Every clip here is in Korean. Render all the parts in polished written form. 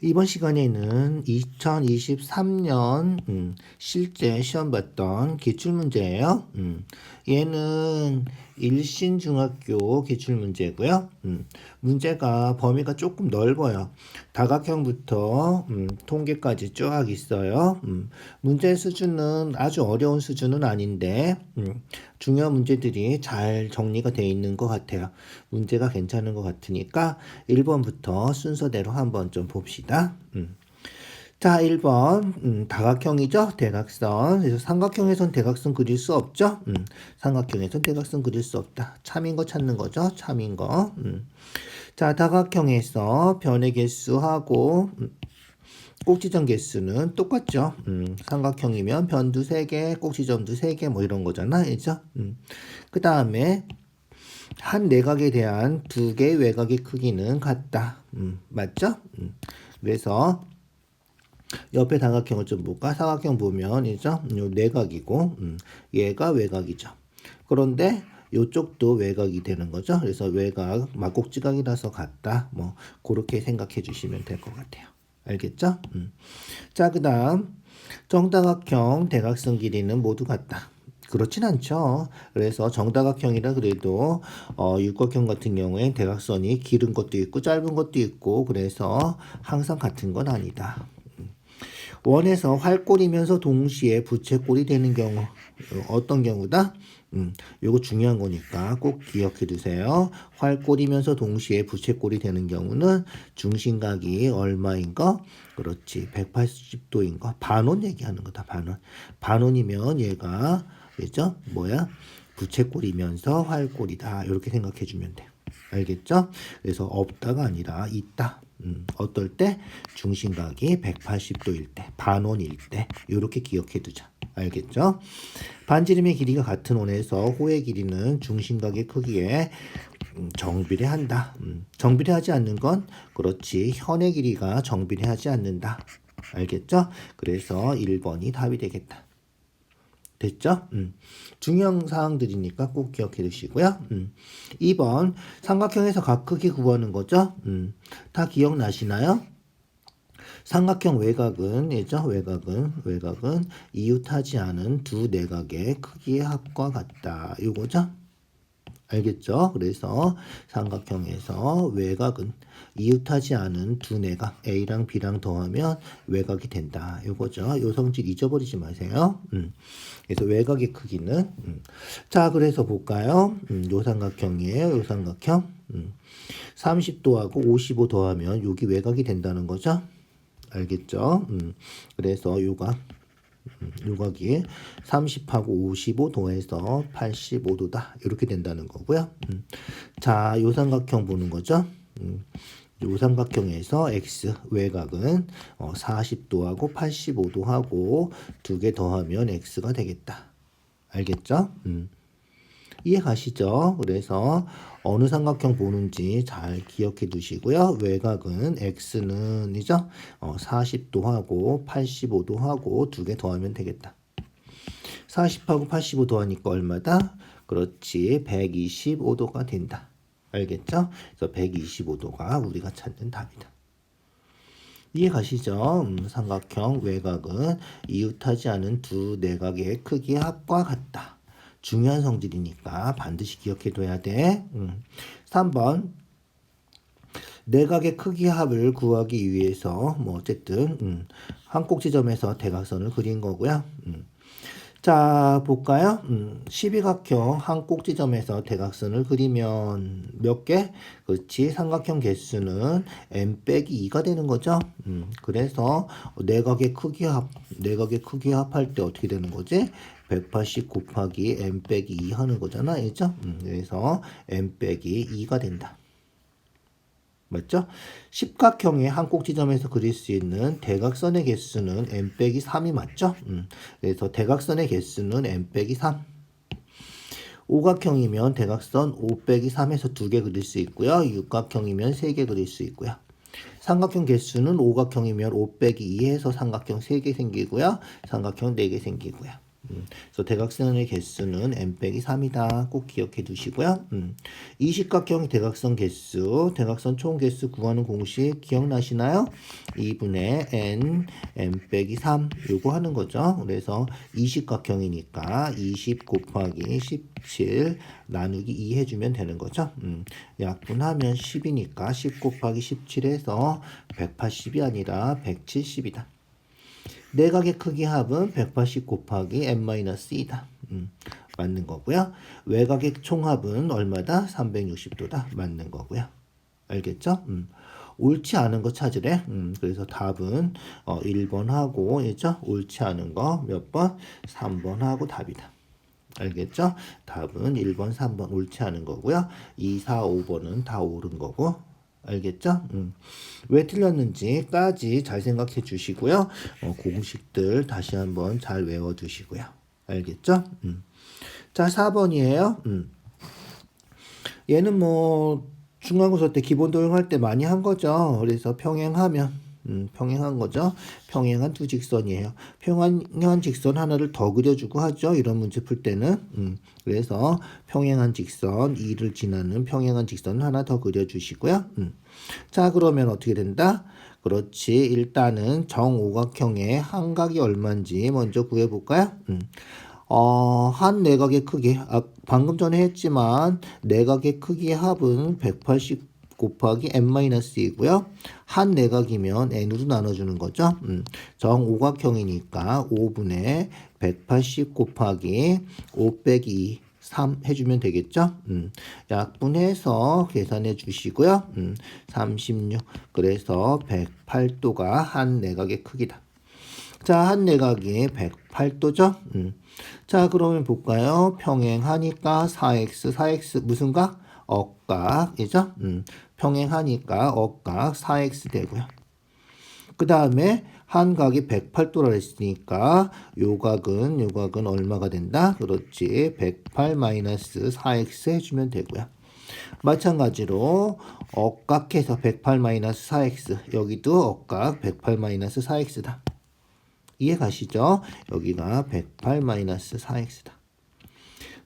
이번 시간에는 2023년 실제 시험 봤던 기출문제예요. 얘는 일신중학교 기출문제고요. 문제가 범위가 조금 넓어요. 다각형부터 통계까지 쫙 있어요. 문제 수준은 아주 어려운 수준은 아닌데 중요한 문제들이 잘 정리가 되어 있는 것 같아요. 문제가 괜찮은 것 같으니까 1번부터 순서대로 한번 좀 봅시다. 자, 1번 다각형이죠. 대각선. 그래서 삼각형에선 대각선 그릴 수 없죠. 삼각형에선 대각선 그릴 수 없다. 참인 거 찾는 거죠. 참인 거. 자, 다각형에서 변의 개수하고 꼭지점 개수는 똑같죠. 삼각형이면 변두 3개, 꼭지점도 3개 뭐 이런 거잖아. 그죠? 그 다음에 한 내각에 대한 두 개의 외곽의 크기는 같다. 맞죠? 그래서 옆에 다각형을 좀 볼까? 사각형 보면 이죠? 요 내각이고 얘가 외곽이죠. 그런데 요쪽도 외곽이 되는 거죠. 그래서 외곽 막꼭지각이라서 같다. 뭐 그렇게 생각해 주시면 될 것 같아요. 알겠죠? 자, 그다음 정다각형 대각선 길이는 모두 같다. 그렇진 않죠. 그래서 정다각형이라 그래도 육각형 같은 경우에 대각선이 길은 것도 있고 짧은 것도 있고 그래서 항상 같은 건 아니다. 원에서 활골이면서 동시에 부채꼴이 되는 경우 어떤 경우다? 요거 중요한 거니까 꼭 기억해 두세요. 활골이면서 동시에 부채꼴이 되는 경우는 중심각이 얼마인 거? 그렇지. 180도인 거. 반원 얘기하는 거다. 반원. 반원이면 얘가 그죠? 뭐야? 부채꼴이면서 활골이다. 이렇게 생각해 주면 돼. 알겠죠? 그래서 없다가 아니라 있다. 어떨 때? 중심각이 180도일 때, 반원일 때 이렇게 기억해 두자. 알겠죠? 반지름의 길이가 같은 원에서 호의 길이는 중심각의 크기에 정비례한다. 정비례하지 않는 건 그렇지. 현의 길이가 정비례하지 않는다. 알겠죠? 그래서 1번이 답이 되겠다. 됐죠? 중요한 사항들이니까 꼭 기억해 두시고요. 2번 삼각형에서 각 크기 구하는 거죠. 다 기억나시나요? 삼각형 외곽은 예죠? 외곽은 이웃하지 않은 두 내각의 크기의 합과 같다. 이거죠? 알겠죠? 그래서 삼각형에서 외곽은 이웃하지 않은 두 내각 A랑 B랑 더하면 외곽이 된다. 요거죠. 요 성질 잊어버리지 마세요. 그래서 외곽의 크기는 자, 그래서 볼까요? 요 삼각형이에요. 요 삼각형. 30도하고 55 더하면 여기 외곽이 된다는 거죠. 알겠죠? 그래서 요각이 30하고 55 더해서 85도다. 이렇게 된다는 거고요. 자, 요 삼각형 보는 거죠. 요 삼각형에서 x 외곽은 40도하고 85도하고 두 개 더하면 x가 되겠다. 알겠죠? 이해 가시죠? 그래서 어느 삼각형 보는지 잘 기억해 두시고요. 외곽은 x는 이죠? 40도하고 85도하고 두 개 더하면 되겠다. 40하고 85 더하니까 얼마다? 그렇지. 125도가 된다. 알겠죠? 그래서 125도가 우리가 찾는 답이다. 이해 가시죠? 삼각형 외곽은 이웃하지 않은 두 내각의 크기의 합과 같다. 중요한 성질이니까 반드시 기억해둬야 돼. 3번 내각의 크기의 합을 구하기 위해서 뭐 어쨌든 한 꼭지점에서 대각선을 그린 거고요. 자, 볼까요? 12각형 한 꼭지점에서 대각선을 그리면 몇 개? 그렇지. 삼각형 개수는 n-2가 되는 거죠. 그래서 내각의 크기 합할 때 어떻게 되는 거지? 180 곱하기 n-2 하는 거잖아. 그죠? 그래서 n-2가 된다. 맞죠? 십각형의 한 꼭지점에서 그릴 수 있는 대각선의 개수는 n-3이 맞죠? 그래서 대각선의 개수는 n-3. 오각형이면 대각선 5-3에서 2개 그릴 수 있고요. 육각형이면 3개 그릴 수 있고요. 삼각형 개수는 오각형이면 5-2에서 삼각형 3개 생기고요. 삼각형 4개 생기고요. 그래서 대각선의 개수는 n 빼기 3이다. 꼭 기억해 두시고요. 이십각형 대각선 개수, 대각선 총 개수 구하는 공식 기억나시나요? 2분의 n 빼기 3 요거 하는 거죠. 그래서 이십각형이니까 20 곱하기 17 나누기 2 해주면 되는 거죠. 약분하면 10이니까 10 곱하기 17해서 180이 아니라 170이다. 내각의 크기 합은 180 곱하기 n-2다. 맞는 거고요. 외곽의 총합은 얼마다? 360도다. 맞는 거고요. 알겠죠? 옳지 않은 거 찾으래. 그래서 답은 1번 하고, 있죠? 옳지 않은 거 몇 번? 3번 하고 답이다. 알겠죠? 답은 1번, 3번 옳지 않은 거고요. 2, 4, 5번은 다 옳은 거고. 알겠죠? 왜 틀렸는지까지 잘 생각해 주시고요. 공식들 다시 한번 잘 외워 두시고요. 알겠죠? 자, 4번이에요. 얘는 뭐 중간고사 때 기본 도형할 때 많이 한 거죠. 그래서 평행하면 평행한 거죠. 평행한 두 직선이에요. 평행한 직선 하나를 더 그려주고 하죠. 이런 문제 풀 때는. 그래서 평행한 직선 2를 지나는 평행한 직선 하나 더 그려주시고요. 자, 그러면 어떻게 된다? 그렇지. 일단은 정오각형의 한각이 얼마인지 먼저 구해볼까요? 한 내각의 크기, 방금 전에 했지만 내각의 크기의 합은 180 곱하기 n-2이고요. 한 내각이면 n으로 나눠주는 거죠. 정오각형이니까 5분의 180 곱하기 5 빼기 2, 3 해주면 되겠죠. 약분해서 계산해 주시고요. 36, 그래서 108도가 한 내각의 크기다. 자, 한 내각이 108도죠. 자, 그러면 볼까요? 평행하니까 4x 무슨 각? 억각이죠. 평행하니까 억각 4x 되고요. 그 다음에 한 각이 108도라 했으니까 요 각은 얼마가 된다? 그렇지. 108-4x 해주면 되고요. 마찬가지로 억각해서 108-4x, 여기도 억각 108-4x다. 이해 가시죠? 여기가 108-4x다.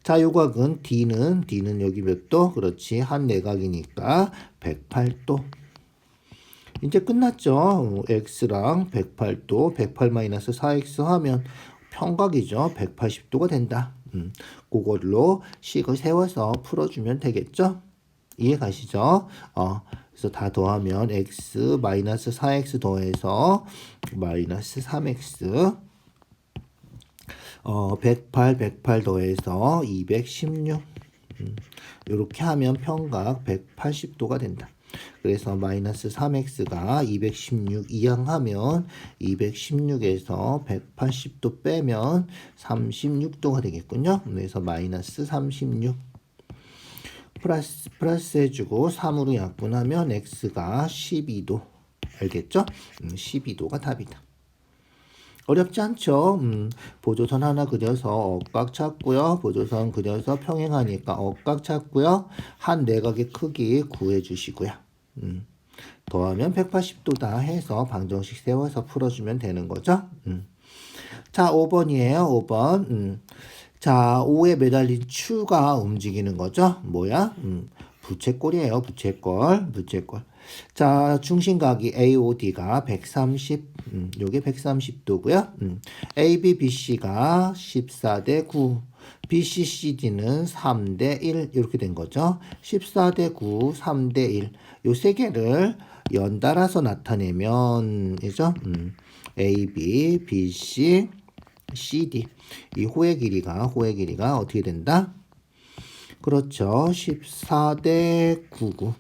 자, 요각은 D는 여기 몇 도? 그렇지. 한 내각이니까 108도. 이제 끝났죠. X랑 108도, 108-4x 하면 평각이죠. 180도가 된다. 그걸로 식을 세워서 풀어주면 되겠죠? 이해 가시죠? 그래서 다 더하면 x 마이너스 4x 더해서 마이너스 3x 108 더해서 216 이렇게 하면 평각 180도가 된다. 그래서 마이너스 3x가 216 이항하면 216에서 180도 빼면 36도가 되겠군요. 그래서 마이너스 36 플러스 해주고 3으로 약분하면 x가 12도. 알겠죠? 12도가 답이다. 어렵지 않죠? 보조선 하나 그려서 억각 찾고요. 보조선 그려서 평행하니까 억각 찾고요. 한 내각의 크기 구해주시고요. 더하면 180도다 해서 방정식 세워서 풀어주면 되는 거죠. 자, 5번이에요. 5번. 자, 5에 매달린 추가 움직이는 거죠. 뭐야? 부채꼴이에요. 부채꼴. 자, 중심각이 AOD가 130, 요게 130도고요. AB, BC가 14대 9, BC, CD는 3대 1 이렇게 된 거죠. 14대 9, 3대 1. 요 세 개를 연달아서 나타내면 이죠. AB, BC, CD. 이 호의 길이가 어떻게 된다? 그렇죠. 14대 9고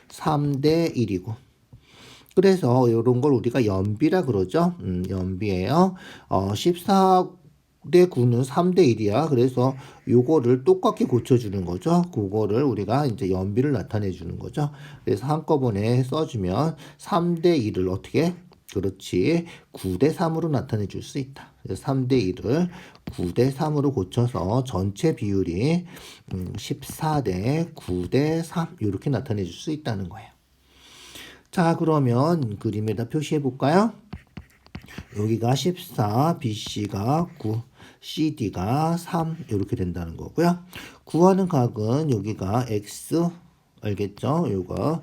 3대 1이고. 그래서 이런 걸 우리가 연비라 그러죠. 연비예요. 14대 9는 3대 1이야. 그래서 요거를 똑같게 고쳐주는 거죠. 그거를 우리가 이제 연비를 나타내 주는 거죠. 그래서 한꺼번에 써주면 3대 1을 어떻게? 그렇지. 9대 3으로 나타내 줄 수 있다. 그래서 3대 1을 9대 3으로 고쳐서 전체 비율이 14대 9대 3 이렇게 나타내 줄 수 있다는 거예요. 자, 그러면 그림에다 표시해 볼까요? 여기가 14, BC가 9. CD가 3 이렇게 된다는 거고요. 구하는 각은 여기가 X 알겠죠? 요거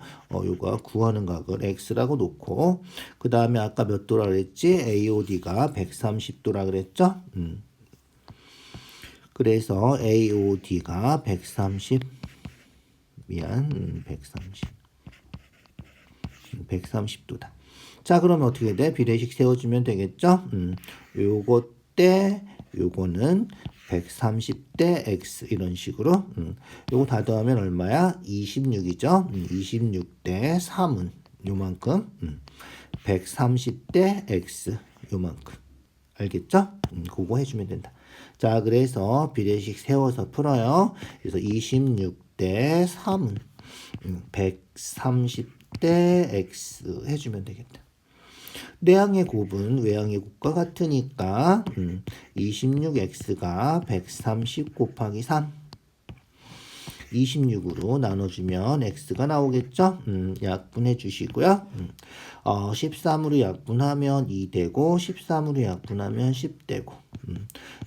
구하는 각을 X라고 놓고 그 다음에 아까 몇 도라 그랬지? AOD가 130도라 그랬죠? 그래서 AOD가 130 130도다. 자, 그러면 어떻게 돼? 비례식 세워주면 되겠죠? 요거 때 요거는 130대 x 이런 식으로 요거 다 더하면 얼마야? 26이죠? 26대 3은 요만큼 130대 x 요만큼 알겠죠? 그거 해주면 된다. 자, 그래서 비례식 세워서 풀어요. 그래서 26대 3은 130대 x 해주면 되겠다. 내항의 곱은 외항의 곱과 같으니까 26x가 130 곱하기 3 26으로 나눠주면 x가 나오겠죠? 약분해 주시고요. 13으로 약분하면 2 되고 13으로 약분하면 10 되고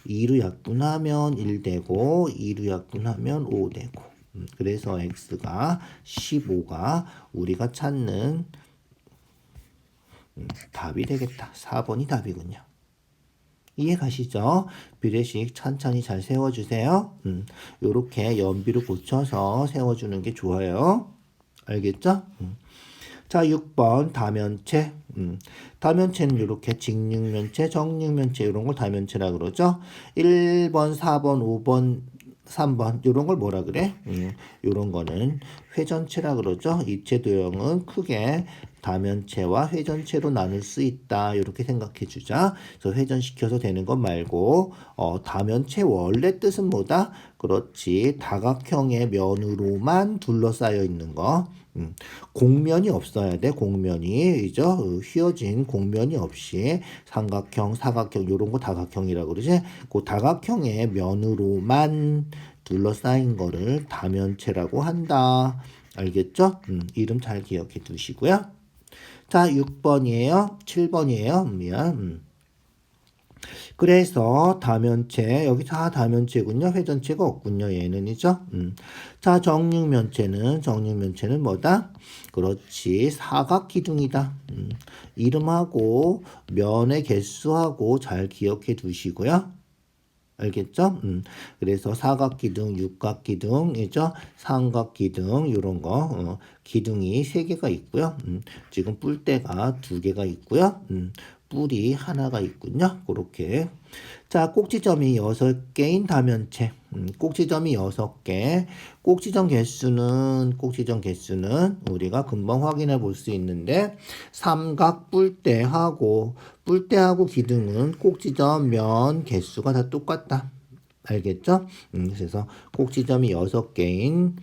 2로 약분하면 1 되고 2로 약분하면 5 되고 그래서 x가 15가 우리가 찾는 답이 되겠다. 4번이 답이군요. 이해 가시죠? 비례식 천천히 잘 세워주세요. 요렇게 연비로 고쳐서 세워주는 게 좋아요. 알겠죠? 자, 6번 다면체. 다면체는 이렇게 직육면체, 정육면체 이런 걸 다면체라 그러죠. 1번, 4번, 5번, 3번 이런 걸 뭐라 그래? 이런 거는 회전체라 그러죠. 입체 도형은 크게 다면체와 회전체로 나눌 수 있다. 이렇게 생각해 주자. 그래서 회전시켜서 되는 것 말고 다면체 원래 뜻은 뭐다? 그렇지. 다각형의 면으로만 둘러싸여 있는 거. 공면이 없어야 돼. 공면이 이죠. 휘어진 공면이 없이 삼각형, 사각형 이런 거 다각형이라고 그러지. 그 다각형의 면으로만 둘러싸인 거를 다면체라고 한다. 알겠죠? 이름 잘 기억해 두시고요. 자, 6번이에요. 7번이에요. 미안. 그래서 다면체, 여기 다 다면체군요. 회전체가 없군요. 얘는이죠. 자, 정육면체는 뭐다? 그렇지. 사각기둥이다. 이름하고 면의 개수하고 잘 기억해 두시고요. 알겠죠? 그래서 사각기둥, 육각기둥이죠? 삼각기둥 이런 거 기둥이 3개가 있고요. 지금 뿔대가 2개가 있고요. 뿔이 하나가 있군요. 그렇게. 자, 꼭지점이 6개인 다면체. 꼭지점이 6개. 꼭지점 개수는 우리가 금방 확인해 볼 수 있는데 삼각 뿔대하고 기둥은 꼭지점 면 개수가 다 똑같다. 알겠죠? 그래서 꼭지점이 6개인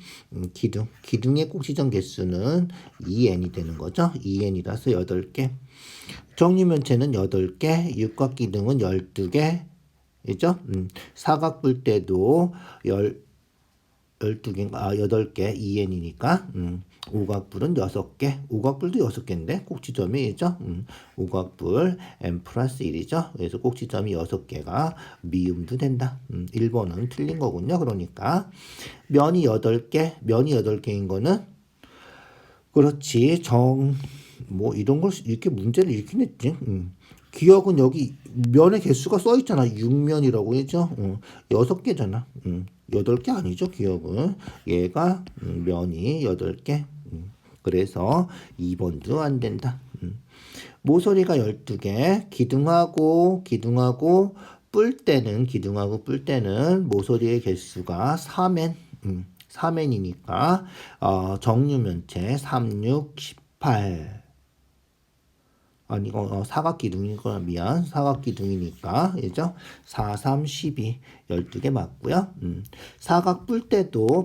기둥의 꼭지점 개수는 2n이 되는 거죠. 2n이라서 8개. 정육면체는 8개, 육각기둥은 12개, 그죠? 사각뿔대도 12개인가, 8개, 2n이니까, 오각뿔은 6개, 오각뿔도 6개인데, 꼭지점이죠? 오각뿔, n 플러스 1이죠? 그래서 꼭지점이 6개가 미음도 된다. 1번은 틀린 거군요. 그러니까, 면이 8개인 거는, 그렇지, 뭐 이런 걸 이렇게 문제를 이렇게 냈지. 기억은 여기 면의 개수가 써 있잖아. 6면이라고 했죠. 6개잖아. 8개 아니죠. 기억은 얘가 면이 8개. 그래서 2번도 안 된다. 모서리가 12개. 기둥하고 뿔대는 모서리의 개수가 3n. 3n이니까 정육면체 3, 6, 18 아니 이거 사각기둥이니까 미안. 사각기둥이니까 그죠? 4, 3, 12 12개 맞고요.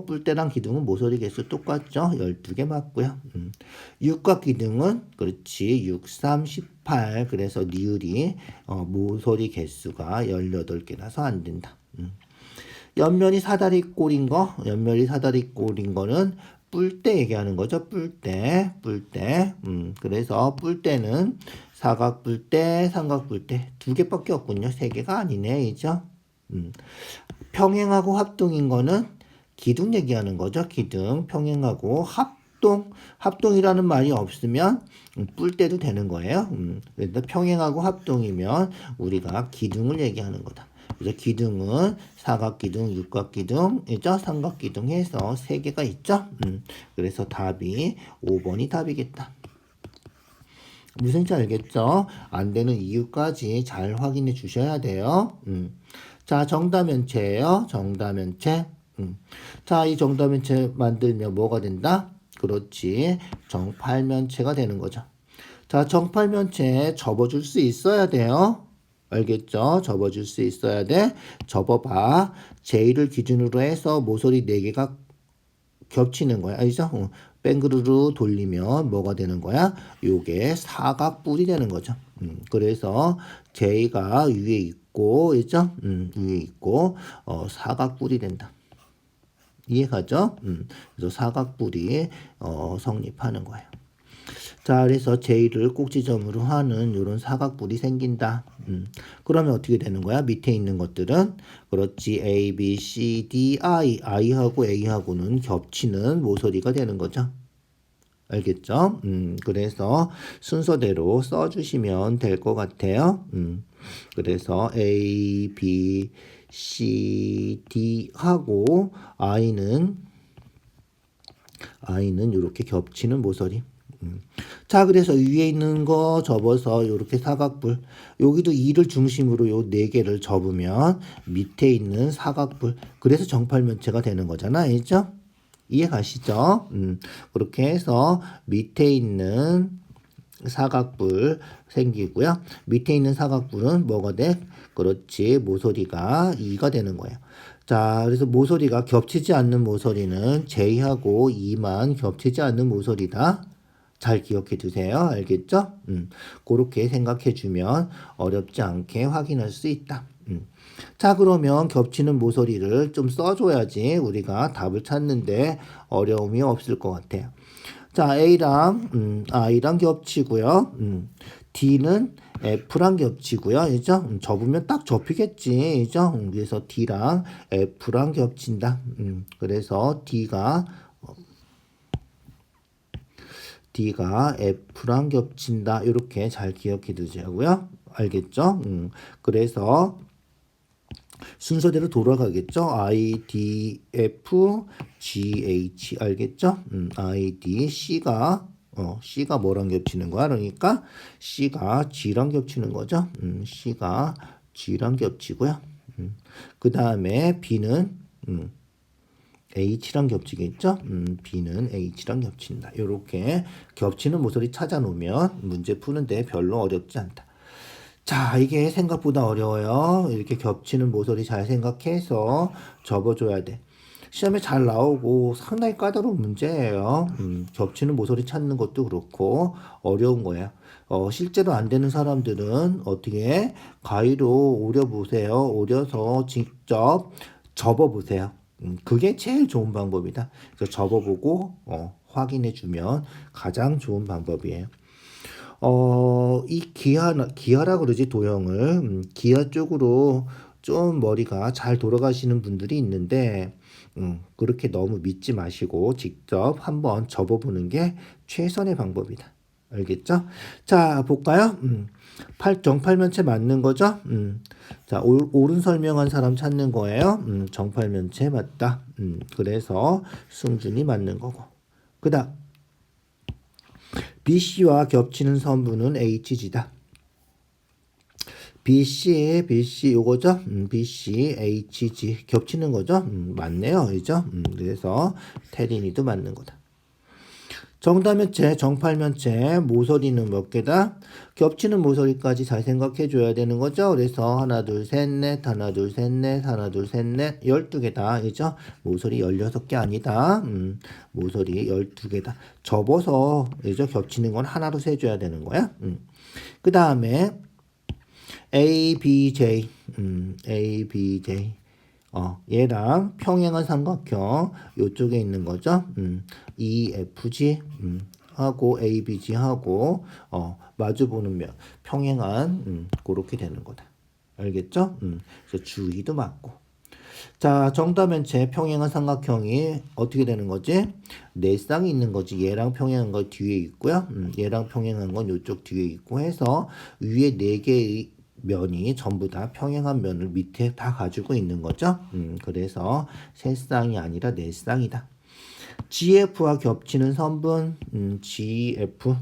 뿔대랑 기둥은 모서리 개수 똑같죠? 12개 맞고요. 육각기둥은 그렇지 6, 3, 18 그래서 니을이 모서리 개수가 18개라서 안 된다. 옆면이 사다리꼴인 거는 뿔대 얘기하는 거죠. 뿔대. 그래서 뿔대는 사각뿔대, 삼각뿔대 2개밖에 없군요. 3개가 아니네, 이죠? 평행하고 합동인 거는 기둥 얘기하는 거죠. 기둥. 평행하고 합동이라는 말이 없으면 뿔 때도 되는 거예요. 그래서 평행하고 합동이면 우리가 기둥을 얘기하는 거다. 그래서 기둥은 사각기둥, 육각기둥이죠. 삼각기둥 해서 세 개가 있죠. 그래서 답이 5번이 답이겠다. 무슨지 알겠죠? 안 되는 이유까지 잘 확인해 주셔야 돼요. 자, 정다면체예요. 정다면체. 자, 이 정다면체 만들면 뭐가 된다? 그렇지. 정팔면체가 되는 거죠. 자, 정팔면체 접어줄 수 있어야 돼요. 알겠죠? 접어줄 수 있어야 돼. 접어봐. J를 기준으로 해서 모서리 4개가 겹치는 거야. 알죠? 뺑그르르 돌리면 뭐가 되는 거야? 요게 사각뿔이 되는 거죠. 그래서 J가 위에 있고, 있죠? 위에 있고, 사각뿔이 된다. 이해가죠? 그래서 사각뿔이 성립하는 거예요. 자, 그래서 J를 꼭지점으로 하는 이런 사각뿔이 생긴다. 그러면 어떻게 되는 거야? 밑에 있는 것들은 그렇지. A, B, C, D, I. I하고 A하고는 겹치는 모서리가 되는 거죠. 알겠죠? 그래서 순서대로 써주시면 될 것 같아요. 그래서 A, B, C, D 하고 I는 이렇게 겹치는 모서리. 자, 그래서 위에 있는 거 접어서 이렇게 사각뿔. 여기도 2를 중심으로 요 4개를 접으면 밑에 있는 사각뿔. 그래서 정팔면체가 되는 거잖아. 알죠? 이해 가시죠? 그렇게 해서 밑에 있는 사각뿔 생기고요. 밑에 있는 사각뿔은 뭐가 돼? 그렇지. 모서리가 2가 되는 거예요. 자, 그래서 모서리가 겹치지 않는 모서리는 J하고 2만 겹치지 않는 모서리다. 잘 기억해 두세요. 알겠죠? 그렇게 생각해 주면 어렵지 않게 확인할 수 있다. 자, 그러면 겹치는 모서리를 좀 써줘야지 우리가 답을 찾는데 어려움이 없을 것 같아요. 자, A랑 I랑 겹치고요. D는 F랑 겹치고요. 그죠? 접으면 딱 접히겠지. 그죠? 그래서 D랑 F랑 겹친다. 그래서 D가 F랑 겹친다. 이렇게 잘 기억해 두자고요. 알겠죠? 그래서 순서대로 돌아가겠죠? I, D, F, G, H. 알겠죠? I, D, C가 뭐랑 겹치는 거야? 그러니까 C가 G랑 겹치는 거죠? C가 G랑 겹치고요. 그 다음에 B는 H랑 겹치겠죠? B는 H랑 겹친다. 이렇게 겹치는 모서리 찾아놓으면 문제 푸는데 별로 어렵지 않다. 자, 이게 생각보다 어려워요. 이렇게 겹치는 모서리 잘 생각해서 접어줘야 돼. 시험에 잘 나오고 상당히 까다로운 문제예요. 겹치는 모서리 찾는 것도 그렇고 어려운 거야. 실제로 안 되는 사람들은 어떻게 가위로 오려보세요. 오려서 직접 접어보세요. 그게 제일 좋은 방법이다. 그래서 접어보고 확인해주면 가장 좋은 방법이에요. 이 기아라 그러지, 도형을. 기아 쪽으로 좀 머리가 잘 돌아가시는 분들이 있는데, 그렇게 너무 믿지 마시고 직접 한번 접어보는 게 최선의 방법이다. 알겠죠? 자, 볼까요? 정팔면체 맞는 거죠? 자, 옳은 설명한 사람 찾는 거예요. 정팔면체 맞다. 그래서 승준이 맞는 거고. 그 다음. BC와 겹치는 선분은 HG다. BC 요거죠? BC, HG 겹치는 거죠? 맞네요. 그죠? 그래서 테린이도 맞는 거다. 정다면체, 정팔면체, 모서리는 몇 개다? 겹치는 모서리까지 잘 생각해 줘야 되는 거죠? 그래서 하나, 둘, 셋, 넷, 하나, 둘, 셋, 넷, 하나, 둘, 셋, 넷, 12개다. 그죠? 모서리 16개 아니다. 모서리 12개다. 접어서, 그죠? 겹치는 건 하나로 세줘야 되는 거야. 그 다음에, A, B, J, A, B, J. 얘랑 평행한 삼각형 요쪽에 있는 거죠. EFG 하고 ABG 하고 마주 보는 면 평행한 그렇게 되는 거다. 알겠죠? 그래서 주의도 맞고. 자, 정다면체 평행한 삼각형이 어떻게 되는 거지? 네 쌍이 있는 거지. 얘랑 평행한 거 뒤에 있고요. 얘랑 평행한 건 이쪽 뒤에 있고 해서 위에 네 개의 면이 전부 다 평행한 면을 밑에 다 가지고 있는 거죠. 그래서 세 쌍이 아니라 네 쌍이다. GF와 겹치는 선분, GF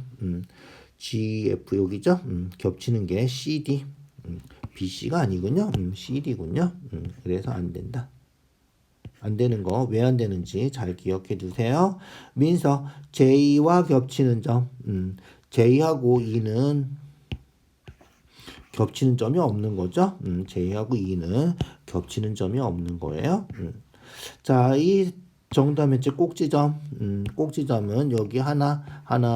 여기죠? 겹치는 게 CD, BC가 아니군요. CD군요. 그래서 안 된다. 안 되는 거 왜 안 되는지 잘 기억해 두세요. 민서 J와 겹치는 점, J하고 E는 겹치는 점이 없는 거죠. J하고 E는 겹치는 점이 없는 거예요. 자, 이 정답면체 꼭지점, 꼭지점은 여기 하나,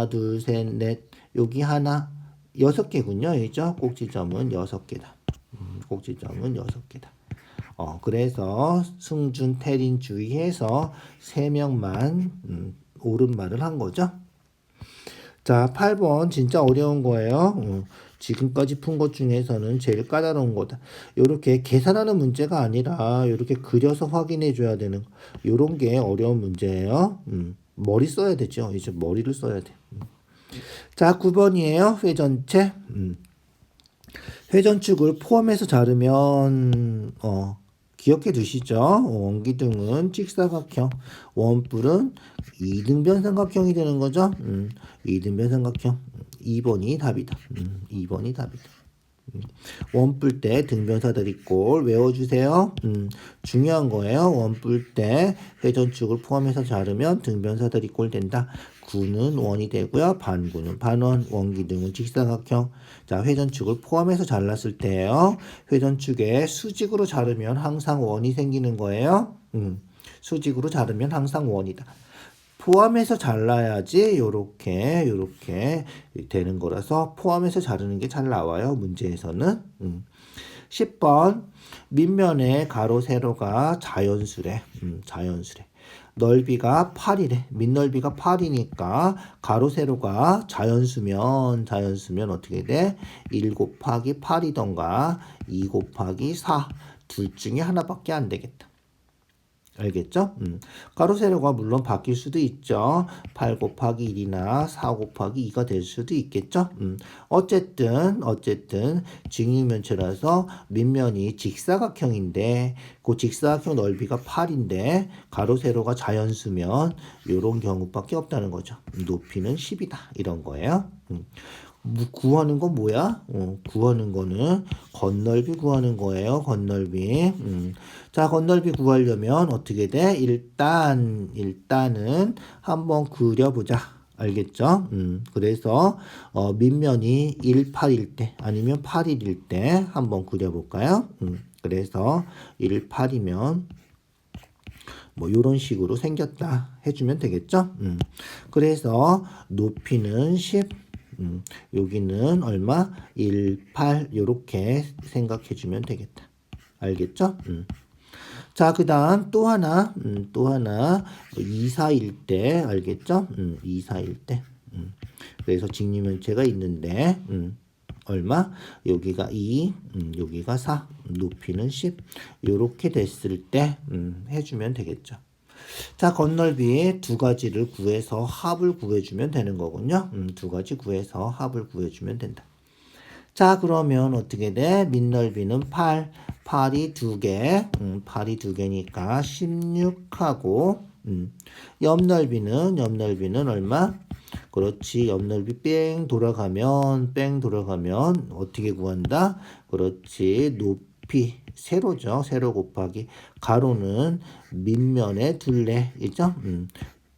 둘, 셋, 넷, 여기 하나, 6개군요. 그죠? 꼭지점은 6개다. 꼭지점은 6개다. 그래서 승준, 태린 주의해서 3명만 옳은 말을 한 거죠. 자, 8번 진짜 어려운 거예요. 지금까지 푼 것 중에서는 제일 까다로운 거다. 이렇게 계산하는 문제가 아니라 이렇게 그려서 확인해 줘야 되는 이런 게 어려운 문제예요. 머리 써야 되죠. 이제 머리를 써야 돼. 자, 9번이에요. 회전체. 회전축을 포함해서 자르면 기억해 두시죠. 원기둥은 직사각형, 원뿔은 이등변 삼각형이 되는 거죠. 이등변 삼각형. 2번이 답이다. 2번이 답이다. 원뿔 때 등변사다리꼴 외워주세요. 중요한 거예요. 원뿔 때 회전축을 포함해서 자르면 등변사다리꼴 된다. 구는 원이 되고요. 반구는 반원, 원기둥은 직사각형. 자, 회전축을 포함해서 잘랐을 때요. 회전축에 수직으로 자르면 항상 원이 생기는 거예요. 수직으로 자르면 항상 원이다. 포함해서 잘라야지 요렇게 되는 거라서 포함해서 자르는 게 잘 나와요. 문제에서는. 10번 밑면에 가로 세로가 자연수래. 자연수래. 넓이가 8이래. 밑넓이가 8이니까 가로 세로가 자연수면 어떻게 돼? 1 곱하기 8이던가 2 곱하기 4. 둘 중에 하나밖에 안 되겠다. 알겠죠? 가로 세로가 물론 바뀔 수도 있죠. 8 곱하기 1이나 4 곱하기 2가 될 수도 있겠죠. 어쨌든 직육면체라서 밑면이 직사각형인데 그 직사각형 넓이가 8인데 가로 세로가 자연수면 이런 경우밖에 없다는 거죠. 높이는 10이다. 이런 거예요. 구하는 건 뭐야? 구하는 거는 건넓이 구하는 거예요. 건넓이. 자, 건넓이 구하려면 어떻게 돼? 일단은 한번 그려보자. 알겠죠? 그래서 밑면이 1, 8일 때 아니면 8일일 때 한번 그려볼까요? 그래서 1, 8이면 뭐 이런 식으로 생겼다 해주면 되겠죠? 그래서 높이는 10, 여기는 얼마? 1, 8 요렇게 생각해 주면 되겠다. 알겠죠? 자, 그 다음 또 하나 2, 4일 때 알겠죠? 2, 4일 때 그래서 직립면체가 있는데 얼마? 여기가 2, 여기가 4, 높이는 10 요렇게 됐을 때 해주면 되겠죠. 자, 건넓이 두 가지를 구해서 합을 구해주면 되는 거군요. 두 가지 구해서 합을 구해주면 된다. 자, 그러면 어떻게 돼? 밑넓이는 8, 8이 2개, 8이 2개니까 16하고, 옆넓이는 얼마? 그렇지, 옆넓이 뺑 돌아가면 어떻게 구한다? 그렇지, 높이 세로죠. 세로 곱하기 가로는 밑면의 둘레 있죠?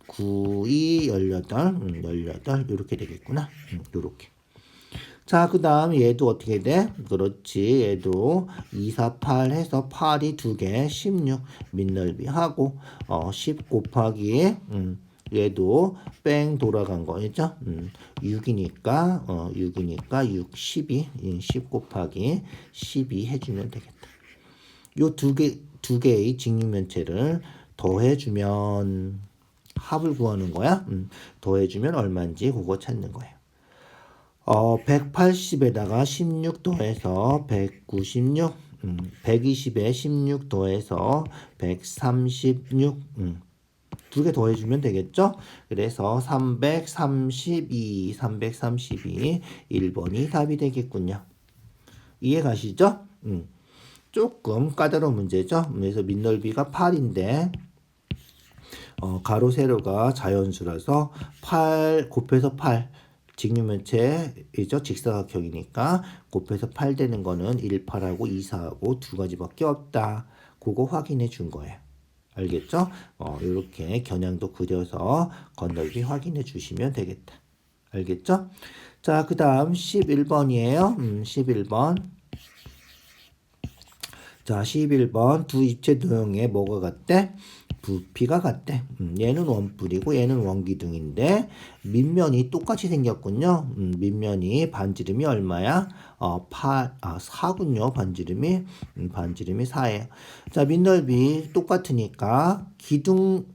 9, 2, 18, 18 이렇게 되겠구나. 이렇게. 자, 그 다음 얘도 어떻게 돼? 그렇지. 얘도 2, 4, 8 해서 8이 2개, 16 밑넓이 하고 10 곱하기 얘도 뺑 돌아간 거 있죠? 6이니까 6, 12, 10 곱하기 12 해주면 되겠다. 요 두 개의 직육면체를 더해주면 합을 구하는 거야. 더해주면 얼마인지 그거 찾는 거예요. 180에다가 16 더해서 196, 120에 16 더해서 136, 두 개 더해주면 되겠죠? 그래서 332, 1번이 답이 되겠군요. 이해 가시죠? 조금 까다로운 문제죠? 그래서 밑넓이가 8인데 가로 세로가 자연수라서 8 곱해서 8 직육면체이죠. 직사각형이니까 곱해서 8 되는 거는 18하고 24하고 두 가지밖에 없다. 그거 확인해 준 거예요. 알겠죠? 이렇게 겨냥도 그려서 건넓이 확인해 주시면 되겠다. 알겠죠? 자, 그 다음 11번이에요. 11번. 자, 11번 두 입체 도형에 뭐가 같대? 부피가 같대. 얘는 원뿔이고 얘는 원기둥인데 밑면이 똑같이 생겼군요. 밑면이 반지름이 얼마야? 4군요. 반지름이 4예요. 자, 밑넓이 똑같으니까 기둥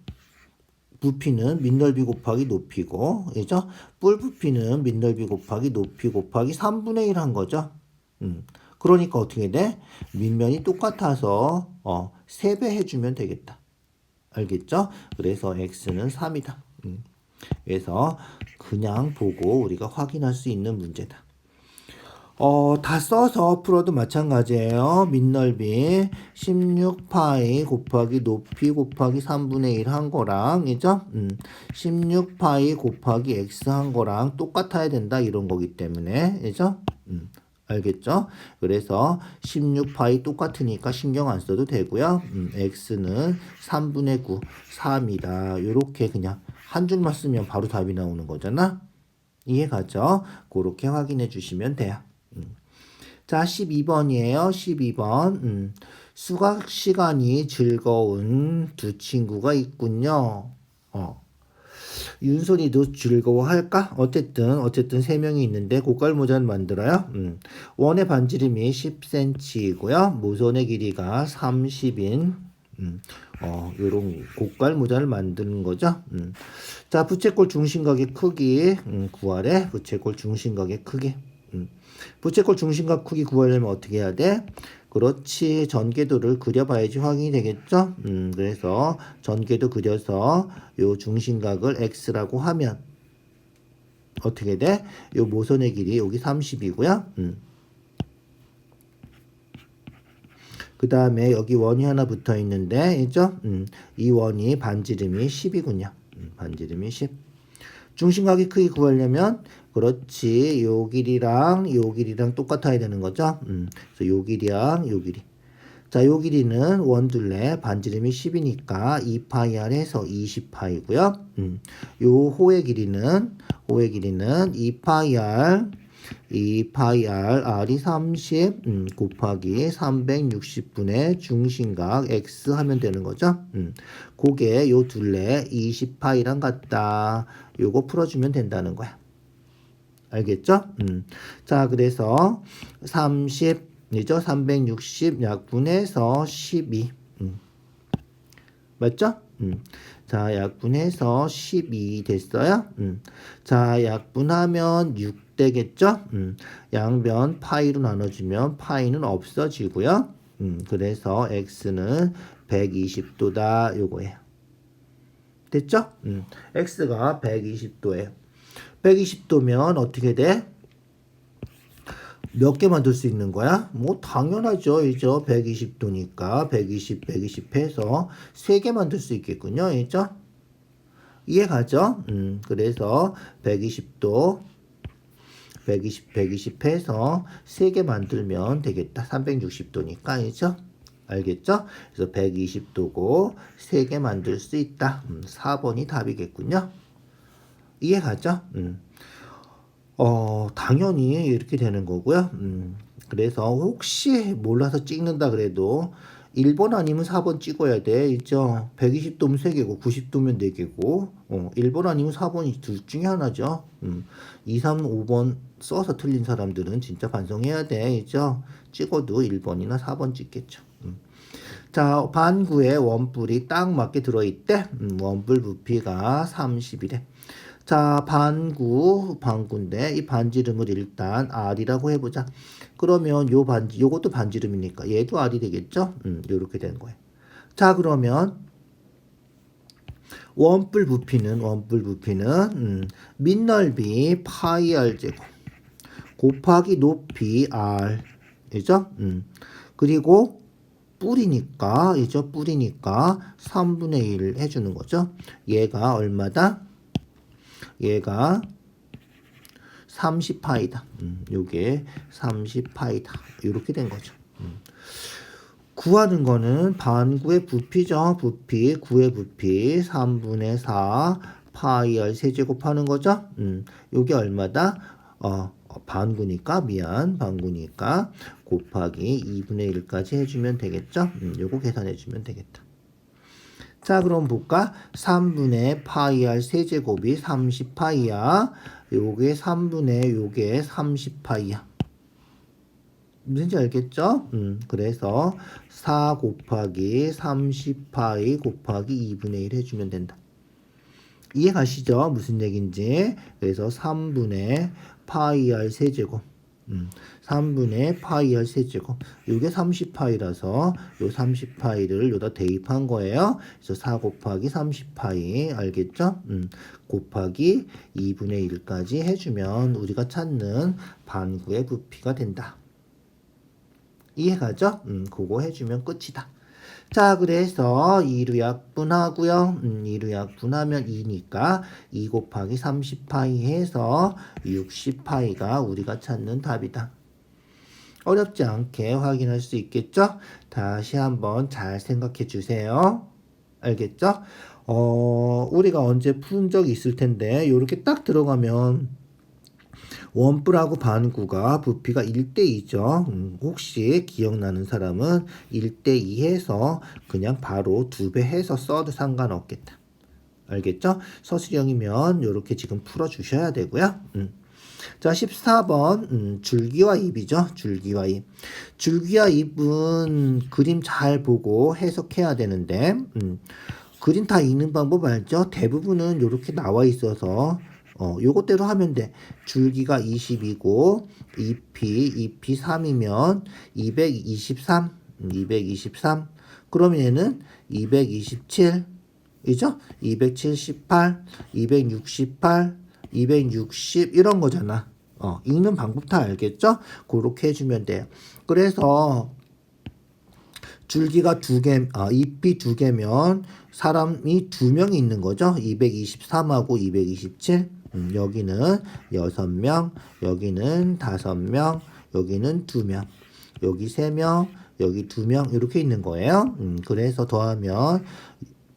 부피는 밑넓이 곱하기 높이고, 그죠? 뿔 부피는 밑넓이 곱하기 높이 곱하기 3분의 1 한 거죠. 그러니까 어떻게 돼? 밑면이 똑같아서 3배 해주면 되겠다. 알겠죠? 그래서 x는 3이다. 그래서 그냥 보고 우리가 확인할 수 있는 문제다. 다 써서 풀어도 마찬가지예요. 밑넓이 16파이 곱하기 높이 곱하기 3분의 1 한 거랑, 그죠? 16파이 곱하기 x 한 거랑 똑같아야 된다. 이런 거기 때문에, 그죠? 알겠죠? 그래서 16파이 똑같으니까 신경 안 써도 되고요. x는 3분의 9, 3이다. 요렇게 그냥 한 줄만 쓰면 바로 답이 나오는 거잖아. 이해 가죠? 그렇게 확인해 주시면 돼요. 자, 12번이에요. 12번. 수학 시간이 즐거운 두 친구가 있군요. 윤선이도 즐거워할까? 어쨌든 세 명이 있는데 고깔 모자를 만들어요. 원의 반지름이 10cm이고요. 모선의 길이가 30인 요런 고깔 모자를 만드는 거죠. 자, 부채꼴 중심각의 크기 구하래. 부채꼴 중심각의 크기. 부채꼴 중심각 크기 구하려면 어떻게 해야 돼? 그렇지. 전개도를 그려봐야지 확인이 되겠죠? 그래서 전개도 그려서 요 중심각을 x라고 하면 어떻게 돼? 요 모선의 길이 여기 30이고요. 그 다음에 여기 원이 하나 붙어 있는데, 있죠? 이 원이 반지름이 10이군요. 반지름이 10. 중심각의 크기 구하려면 그렇지. 요 길이랑 똑같아야 되는 거죠. 그래서 요 길이랑 요 길이. 자, 요 길이는 원둘레 반지름이 10이니까 2파이 r에서 20파이고요. 요 호의 길이는 2파이 r, r이 30 곱하기 360분의 중심각 x 하면 되는 거죠. 그게 요 둘레 20파이랑 같다. 요거 풀어주면 된다는 거야. 알겠죠? 자, 그래서 30이죠? 360 약분해서 12. 맞죠? 자, 약분해서 12 됐어요. 자, 약분하면 6 되겠죠? 양변 파이로 나눠주면 파이는 없어지고요. 그래서 x는 120도다. 요거예요. 됐죠? x가 120도예요. 120도면 어떻게 돼? 몇 개 만들 수 있는 거야? 뭐 당연하죠. 이죠. 120도니까 120 해서 3개 만들 수 있겠군요. 이죠? 이해 가죠? 그래서 120도 120 해서 3개 만들면 되겠다. 360도니까 이죠? 알겠죠? 그래서 120도고 3개 만들 수 있다. 4번이 답이겠군요. 이해 가죠? 당연히 이렇게 되는 거고요. 그래서 혹시 몰라서 찍는다 그래도 1번 아니면 4번 찍어야 돼. 있죠? 120도면 3개고 90도면 4개고 1번 아니면 4번이 둘 중에 하나죠. 2, 3, 5번 써서 틀린 사람들은 진짜 반성해야 돼. 있죠? 찍어도 1번이나 4번 찍겠죠. 자, 반구에 원뿔이 딱 맞게 들어있대. 원뿔 부피가 30이래. 자, 반구인데 이 반지름을 일단 R이라고 해보자. 그러면 요것도 반지름이니까 얘도 R이 되겠죠? 요렇게 되는 거예요. 자, 그러면 원뿔 부피는 밑넓이 파이 R 제곱 곱하기 높이 R 이죠? 그리고 뿌리니까 3분의 1 해주는 거죠. 얘가 얼마다? 얘가 30파이다. 요게 30파이다. 이렇게 된 거죠. 구하는 거는 반구의 부피죠. 부피, 구의 부피 3분의 4 파이 R 세제곱 하는 거죠. 요게 얼마다? 반구니까 곱하기 2분의 1까지 해주면 되겠죠. 요거 계산해 주면 되겠다. 자, 그럼 볼까? 3분의 파이 R 세제곱이 30파이야. 요게 30파이야. 무슨지 알겠죠? 그래서 4 곱하기 30파이 곱하기 2분의 1 해주면 된다. 이해 가시죠? 무슨 얘기인지. 그래서 3분의 파이 R 세제곱 3분의 파이 R 세제곱 이게 30파이라서 요 30파이를 여기다 대입한 거예요. 그래서 4 곱하기 30파이 알겠죠? 곱하기 2분의 1까지 해주면 우리가 찾는 반구의 부피가 된다. 이해가죠? 그거 해주면 끝이다. 자, 그래서 2로 약분하고요. 2로 약분하면 2니까 2 곱하기 30파이 해서 60파이가 우리가 찾는 답이다. 어렵지 않게 확인할 수 있겠죠? 다시 한번 잘 생각해 주세요. 알겠죠? 우리가 언제 푼 적이 있을 텐데 이렇게 딱 들어가면 원뿔하고 반구가 부피가 1대2죠. 혹시 기억나는 사람은 1대2 해서 그냥 바로 2배 해서 써도 상관없겠다. 알겠죠? 서술형이면 이렇게 지금 풀어주셔야 되고요. 자, 14번 줄기와 잎이죠. 줄기와 잎. 줄기와 잎은 그림 잘 보고 해석해야 되는데 그림 다 읽는 방법 알죠? 대부분은 이렇게 나와 있어서 요것대로 하면 돼. 줄기가 20이고 잎이 3이면 223 그러면 얘는 227 이죠? 278 268 260 이런 거잖아. 읽는 방법 다 알겠죠? 그렇게 해주면 돼요. 그래서 줄기가 잎이 2개면 사람이 2명이 있는 거죠. 223하고 227. 여기는 6명, 여기는 5명, 여기는 2명, 여기 3명, 여기 2명 이렇게 있는 거예요. 그래서 더하면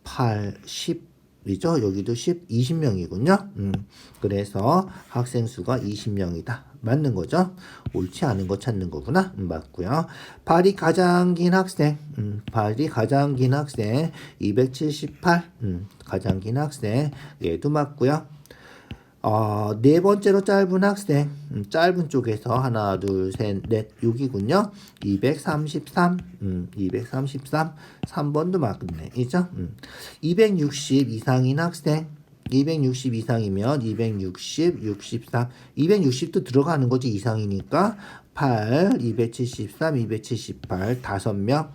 8, 10이죠. 여기도 10, 20명이군요. 그래서 학생 수가 20명이다. 맞는 거죠? 옳지 않은 거 찾는 거구나. 맞고요. 발이 가장 긴 학생, 278, 가장 긴 학생, 얘도 맞고요. 네 번째로 짧은 학생, 짧은 쪽에서 하나, 둘, 셋, 넷, 6이군요. 233, 3번도 맞네. 이죠? 260 이상인 학생, 260 이상이면 260, 63, 260도 들어가는 거지 이상이니까 8, 273, 278, 5명.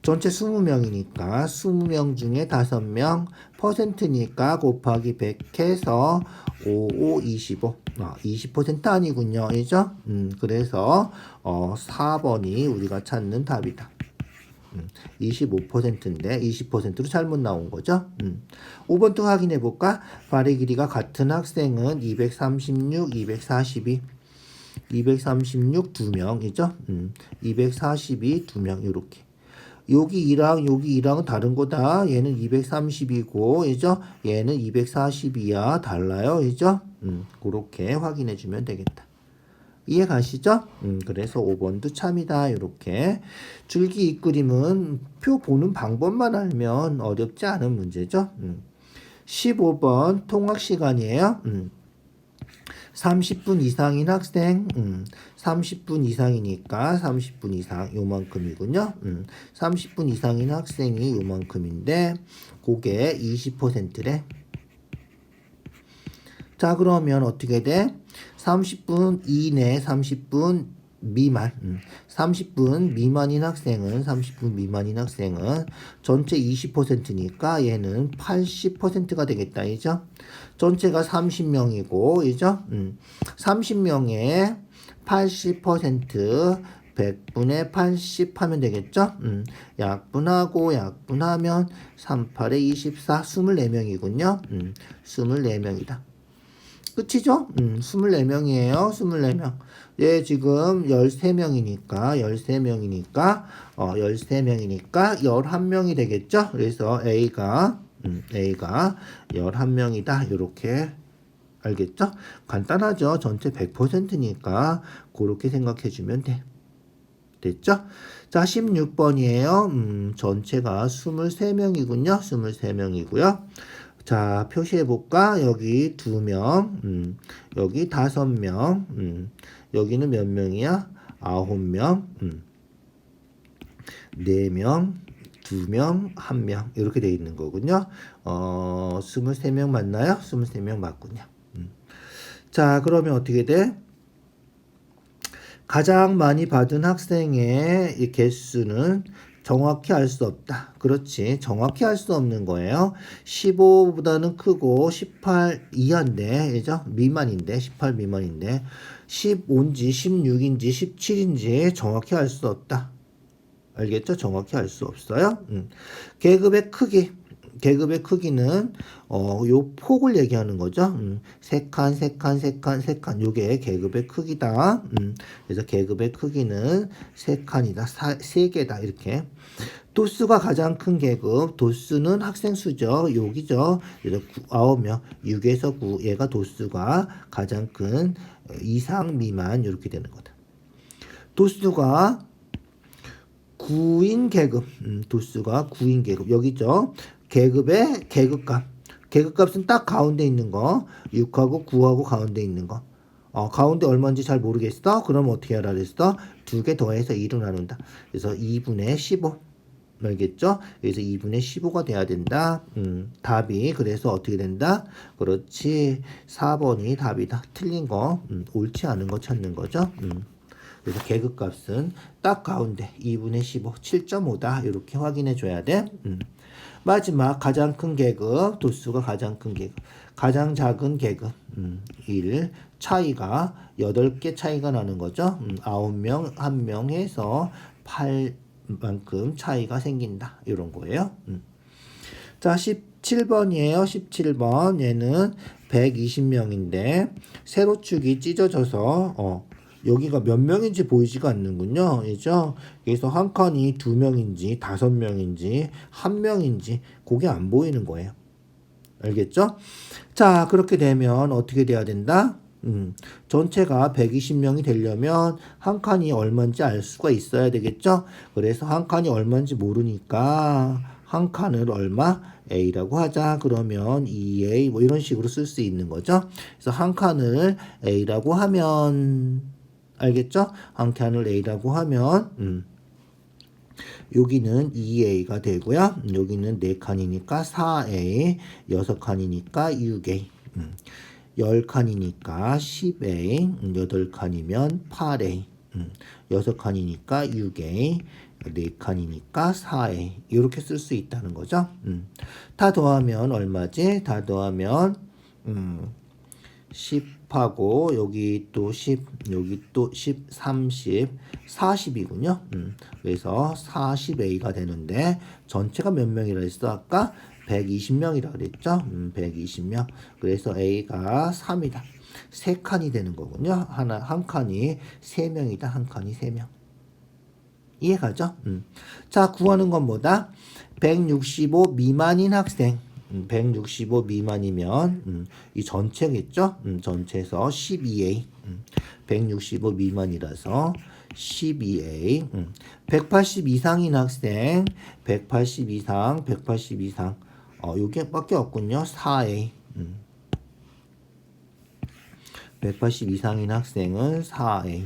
전체 20명이니까 20명 중에 5명 퍼센트니까 곱하기 100 해서 55, 25 20% 아니군요. 이죠? 그래서 4번이 우리가 찾는 답이다. 25%인데 20%로 잘못 나온 거죠. 5번 또 확인해 볼까? 발의 길이가 같은 학생은 236, 242 236 2명이죠. 242 2명 이렇게. 여기 2랑은 다른 거다. 얘는 230이고, 이죠? 얘는 242야. 달라요. 이죠? 그렇게 확인해 주면 되겠다. 이해 가시죠? 그래서 5번도 참이다. 이렇게. 줄기 잎그림은 표 보는 방법만 알면 어렵지 않은 문제죠? 15번 통학 시간이에요. 30분 이상인 학생, 30분 이상이니까 30분 이상 요만큼이군요. 30분 이상인 학생이 요만큼인데 그게 20%래. 자, 그러면 어떻게 돼? 30분 이내, 30분 미만. 30분 미만인 학생은, 30분 미만인 학생은 전체 20%니까 얘는 80%가 되겠다. 이죠? 전체가 30명이고, 이죠? 30명에 80%, 100분의 80 하면 되겠죠? 약분하고 약분하면 38에 24, 24명이군요. 24명이다. 끝이죠? 24명이에요. 24명. 얘 지금 13명이니까, 11명이 되겠죠? 그래서 A가 11명이다. 이렇게 알겠죠? 간단하죠? 전체 100%니까 그렇게 생각해 주면 돼. 됐죠? 자, 16번이에요. 전체가 23명이군요. 23명이고요. 자, 표시해 볼까? 여기 2명, 여기 5명, 여기는 몇 명이야? 9명, 4명, 2명, 1명 이렇게 돼 있는 거군요. 23명 맞나요? 23명 맞군요. 자, 그러면 어떻게 돼? 가장 많이 받은 학생의 이 개수는 정확히 알 수 없다. 그렇지. 정확히 알 수 없는 거예요. 15보다는 크고 18 이하인데, 그죠? 미만인데, 18 미만인데, 15인지 16인지 17인지 정확히 알 수 없다. 알겠죠? 정확히 알 수 없어요. 계급의 크기. 계급의 크기는 요 폭을 얘기하는 거죠. 세 칸. 요게 계급의 크기다. 그래서 계급의 크기는 3칸이다. 3개다. 이렇게. 도수가 가장 큰 계급. 도수는 학생 수죠. 여기죠. 그래서 9명. 6에서 9. 얘가 도수가 가장 큰 이상 미만 이렇게 되는 거다. 도수가 9인 계급. 도수가 9인 계급. 여기죠. 계급의 계급값. 계급값은 딱 가운데 있는 거. 6하고 9하고 가운데 있는 거. 가운데 얼마인지 잘 모르겠어? 그럼 어떻게 하라 그랬어? 2개 더해서 2로 나눈다. 그래서 2분의 15. 알겠죠? 그래서 2분의 15가 돼야 된다. 답이 그래서 어떻게 된다? 그렇지. 4번이 답이다. 틀린 거. 옳지 않은 거 찾는 거죠. 그래서 계급값은 딱 가운데 2분의 15, 7.5다. 이렇게 확인해 줘야 돼. 마지막 가장 큰 계급, 도수가 가장 큰 계급, 가장 작은 계급 1, 차이가 8개 차이가 나는 거죠. 9명, 1명 해서 8만큼 차이가 생긴다. 이런 거예요. 자, 17번이에요. 17번. 얘는 120명인데 세로축이 찢어져서 여기가 몇 명인지 보이지가 않는군요. 그죠? 그래서 한 칸이 2명인지 5명인지 1명인지 그게 안 보이는 거예요. 알겠죠? 자, 그렇게 되면 어떻게 돼야 된다? 전체가 120명이 되려면 한 칸이 얼마인지 알 수가 있어야 되겠죠? 그래서 한 칸이 얼마인지 모르니까 한 칸을 얼마? A라고 하자. 그러면 2A 뭐 이런 식으로 쓸 수 있는 거죠. 그래서 한 칸을 A라고 하면 알겠죠? 한 칸을 A라고 하면 여기는 2A가 되고요. 여기는 4칸이니까 4A, 6칸이니까 6A, 10칸이니까 10A, 8칸이면 8A, 6칸이니까 6A, 4칸이니까 4A 이렇게 쓸 수 있다는 거죠. 다 더하면 얼마지? 다 더하면 10하고 여기 또 10, 여기 또 10, 30, 40이군요. 그래서 40A가 되는데 전체가 몇 명이라 했어? 아까 120명이라 그랬죠? 120명. 그래서 A가 3이다. 3칸이 되는 거군요. 한 칸이 3명이다. 한 칸이 3명. 이해가죠? 자, 구하는 건 뭐다? 165 미만인 학생. 165 미만이면 이 전체겠죠? 전체에서 12A. 165 미만이라서 12A. 180 이상인 학생. 180 이상. 요게밖에 없군요. 4A. 180 이상인 학생은 4A.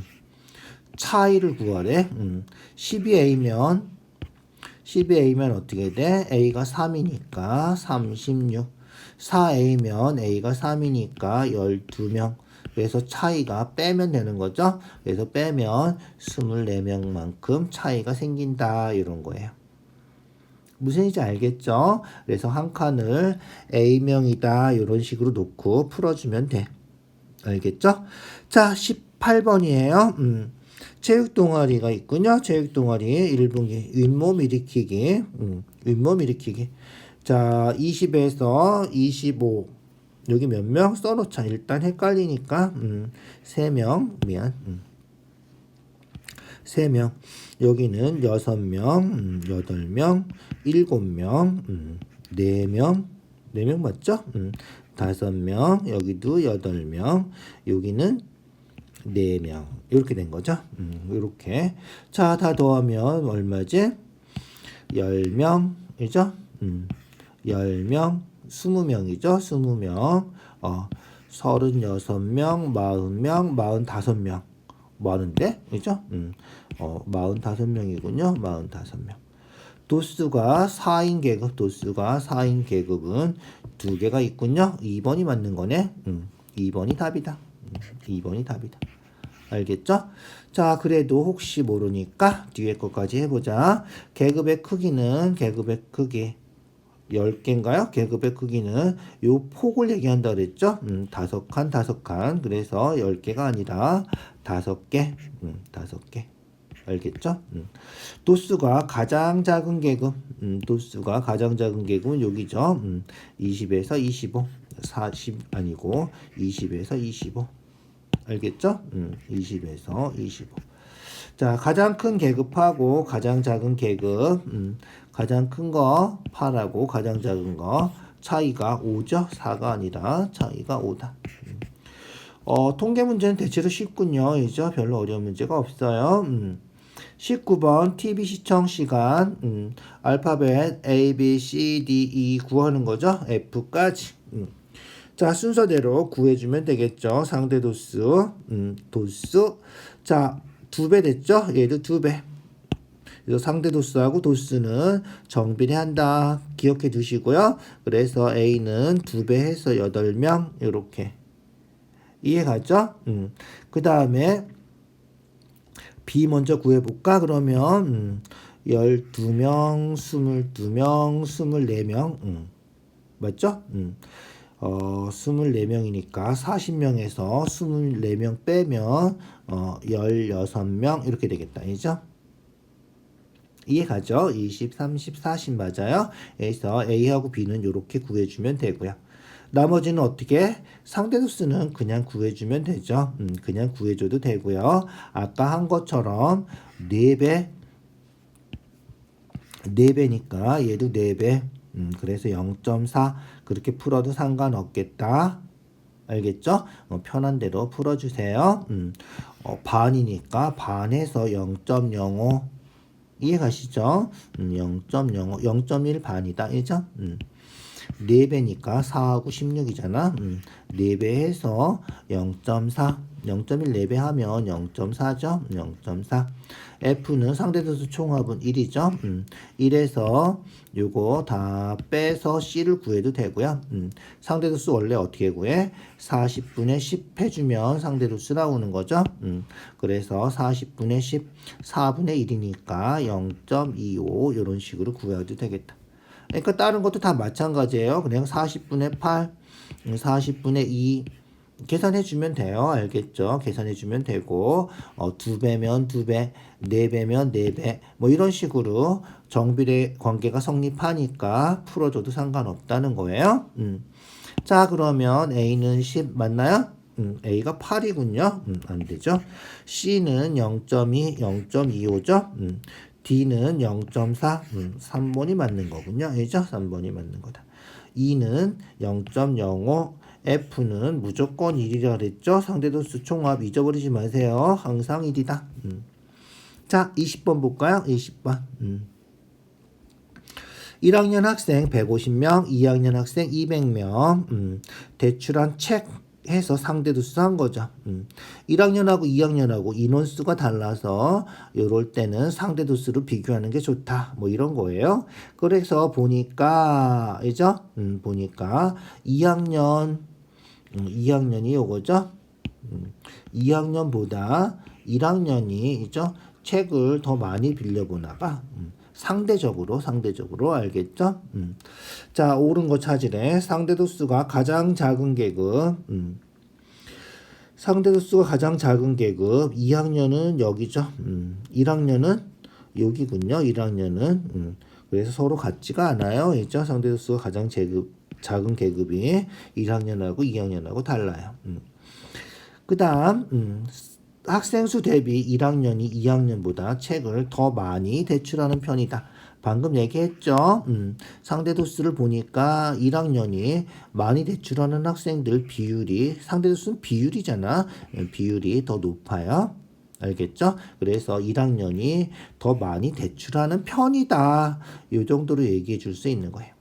차이를 구하래. 12A면 어떻게 돼? A가 3이니까 36. 4A면 A가 3이니까 12명. 그래서 차이가 빼면 되는 거죠. 그래서 빼면 24명만큼 차이가 생긴다. 이런 거예요. 무슨 얘기인지 알겠죠? 그래서 한 칸을 A명이다. 이런 식으로 놓고 풀어주면 돼. 알겠죠? 자, 18번이에요. 체육 동아리가 있군요. 체육 동아리 1분기 윗몸 일으키기. 윗몸 일으키기. 자, 20에서 25. 여기 몇 명 써놓자. 일단 헷갈리니까 3명. 미안. 3명. 여기는 6명, 8명, 7명, 4명. 4명 맞죠? 5명. 여기도 8명. 여기는 4명. 이렇게 된 거죠. 이렇게. 자, 다 더하면 얼마지? 10명이죠? 10명. 20명이죠? 20명. 36명, 40명, 45명. 많은데? 그죠? 45명이군요. 45명. 도수가 4인 계급, 도수가 4인 계급은 2개가 있군요. 2번이 맞는 거네. 2번이 답이다. 2번이 답이다. 알겠죠? 자, 그래도 혹시 모르니까 뒤에 것까지 해보자. 계급의 크기는 계급의 크기 10개인가요? 계급의 크기는 요 폭을 얘기한다 그랬죠? 5칸, 5칸. 그래서 10개가 아니라 5개. 5개. 알겠죠? 도수가 가장 작은 계급. 도수가 가장 작은 계급은 여기죠. 20에서 25. 40 아니고 20에서 25. 알겠죠? 20에서 25. 자, 가장 큰 계급하고 가장 작은 계급. 가장 큰 거 8하고 가장 작은 거 차이가 5죠. 4가 아니라 차이가 5다. 통계 문제는 대체로 쉽군요. 이죠? 별로 어려운 문제가 없어요. 19번 TV 시청 시간. 알파벳 A, B, C, D, E 구하는 거죠. F까지. 자, 순서대로 구해주면 되겠죠. 상대 도수. 도수. 자, 2배 됐죠? 얘도 2배. 그래서 상대 도수하고 도수는 정비례한다. 기억해 두시고요. 그래서 A는 2배 해서 8명. 이렇게. 이해가죠? 그 다음에 B 먼저 구해볼까? 그러면 12명, 22명, 24명. 맞죠? 24명이니까 40명에서 24명 빼면 16명 이렇게 되겠다. 아니죠? 이해가죠? 20, 30, 40 맞아요. 그래서 A하고 B는 이렇게 구해주면 되고요. 나머지는 어떻게? 상대 도수는 그냥 구해주면 되죠. 그냥 구해줘도 되고요. 아까 한 것처럼 4배, 4배니까 얘도 4배. 그래서 0.4 그렇게 풀어도 상관없겠다. 알겠죠? 편한 대로 풀어주세요. 반이니까 반에서 0.05 이해가시죠? 0.05, 0.1 반이다. 이죠? 4배니까 4하고 16이잖아. 4배 해서 0.4, 0.1 4배 하면 0.4죠? 0.4. F는 상대도수 총합은 1이죠? 1에서 요거 다 빼서 C를 구해도 되고요. 상대도수 원래 어떻게 구해? 40분의 10 해주면 상대도수 나오는 거죠? 그래서 40분의 10, 4분의 1이니까 0.25 이런 식으로 구해도 되겠다. 그러니까 다른 것도 다 마찬가지예요. 그냥 40분의 8, 40분의 2 계산해주면 돼요. 알겠죠? 계산해주면 되고 2배면 2배, 4배면 4배 뭐 이런 식으로 정비례 관계가 성립하니까 풀어줘도 상관없다는 거예요. 자, 그러면 A는 10 맞나요? A가 8이군요. 안 되죠. C는 0.2, 0.25죠. D는 0.4, 3번이 맞는 거군요. 알죠? 3번이 맞는 거다. E는 0.05, F는 무조건 1이라 그랬죠? 상대도수 총합 잊어버리지 마세요. 항상 1이다. 자, 20번 볼까요? 20번. 1학년 학생 150명, 2학년 학생 200명. 대출한 책 해서 상대도수 한 거죠. 1학년하고 2학년하고 인원수가 달라서 요럴 때는 상대도수로 비교하는 게 좋다. 뭐 이런 거예요. 그래서 보니까 이죠? 보니까 2학년이 요거죠. 2학년보다 1학년이 이죠? 책을 더 많이 빌려보나 봐. 상대적으로 알겠죠? 자, 옳은 거 찾으래. 상대도수가 가장 작은 계급. 상대도수가 가장 작은 계급. 2학년은 여기죠. 1학년은 여기군요. 1학년은. 그래서 서로 같지가 않아요. 있죠? 상대도수가 가장 작은 계급이 1학년하고 2학년하고 달라요. 그 다음 학생 수 대비 1학년이 2학년보다 책을 더 많이 대출하는 편이다. 방금 얘기했죠. 상대도수를 보니까 1학년이 많이 대출하는 학생들 비율이, 상대도수는 비율이잖아. 비율이 더 높아요. 알겠죠? 그래서 1학년이 더 많이 대출하는 편이다. 이 정도로 얘기해 줄 수 있는 거예요.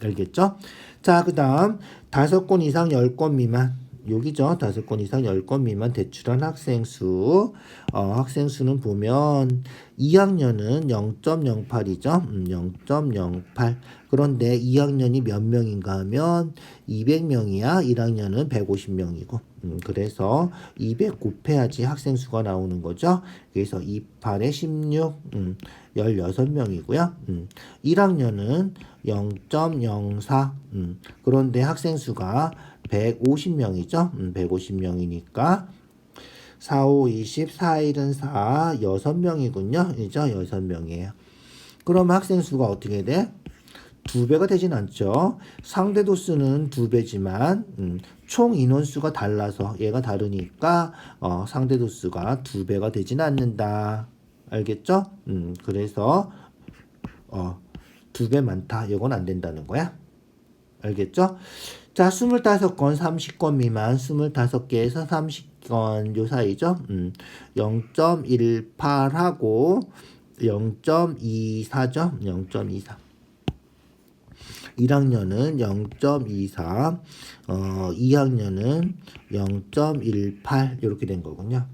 알겠죠? 자, 그 다음 5권 이상 10권 미만. 여기죠. 5권 이상 10권 미만 대출한 학생 수. 학생 수는 보면 2학년은 0.08이죠. 0.08. 그런데 2학년이 몇 명인가 하면 200명이야. 1학년은 150명이고. 그래서 200 곱해야지 학생 수가 나오는 거죠. 그래서 28에 16, 16명이고요. 1학년은 0.04. 그런데 학생 수가 150명이죠. 150명이니까 4, 5, 20, 4일은 4, 6명이군요. 이죠? 6명이에요. 그럼 학생 수가 어떻게 돼? 2배가 되진 않죠. 상대도수는 2배지만 총 인원수가 달라서 얘가 다르니까 상대도수가 2배가 되진 않는다. 알겠죠? 그래서 2배 많다. 이건 안 된다는 거야. 알겠죠? 자, 25건, 30건 미만, 25개에서 30건 요 사이죠? 0.18하고 0.24죠? 0.24. 1학년은 0.24, 2학년은 0.18 이렇게 된 거군요.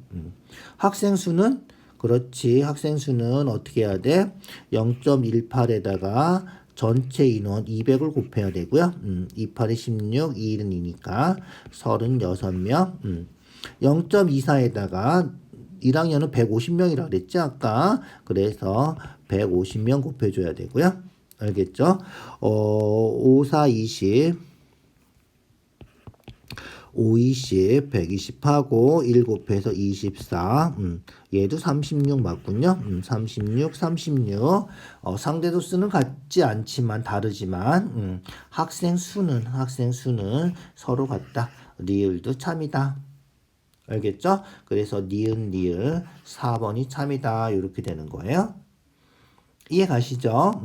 학생 수는 그렇지. 학생 수는 어떻게 해야 돼? 0.18에다가 전체 인원 200을 곱해야 되고요. 28에 16, 2일은 2니까 36명. 0.24에다가 1학년은 150명이라고 그랬지 아까. 그래서 150명 곱해줘야 되고요. 알겠죠? 5, 4, 20, 5, 20, 120하고 1 곱해서 24. 얘도 36 맞군요. 36, 36. 상대도수는 같지 않지만 다르지만 학생 수는 서로 같다. 리을도 참이다. 알겠죠? 그래서 니은 리을 4번이 참이다. 이렇게 되는 거예요. 이해 가시죠?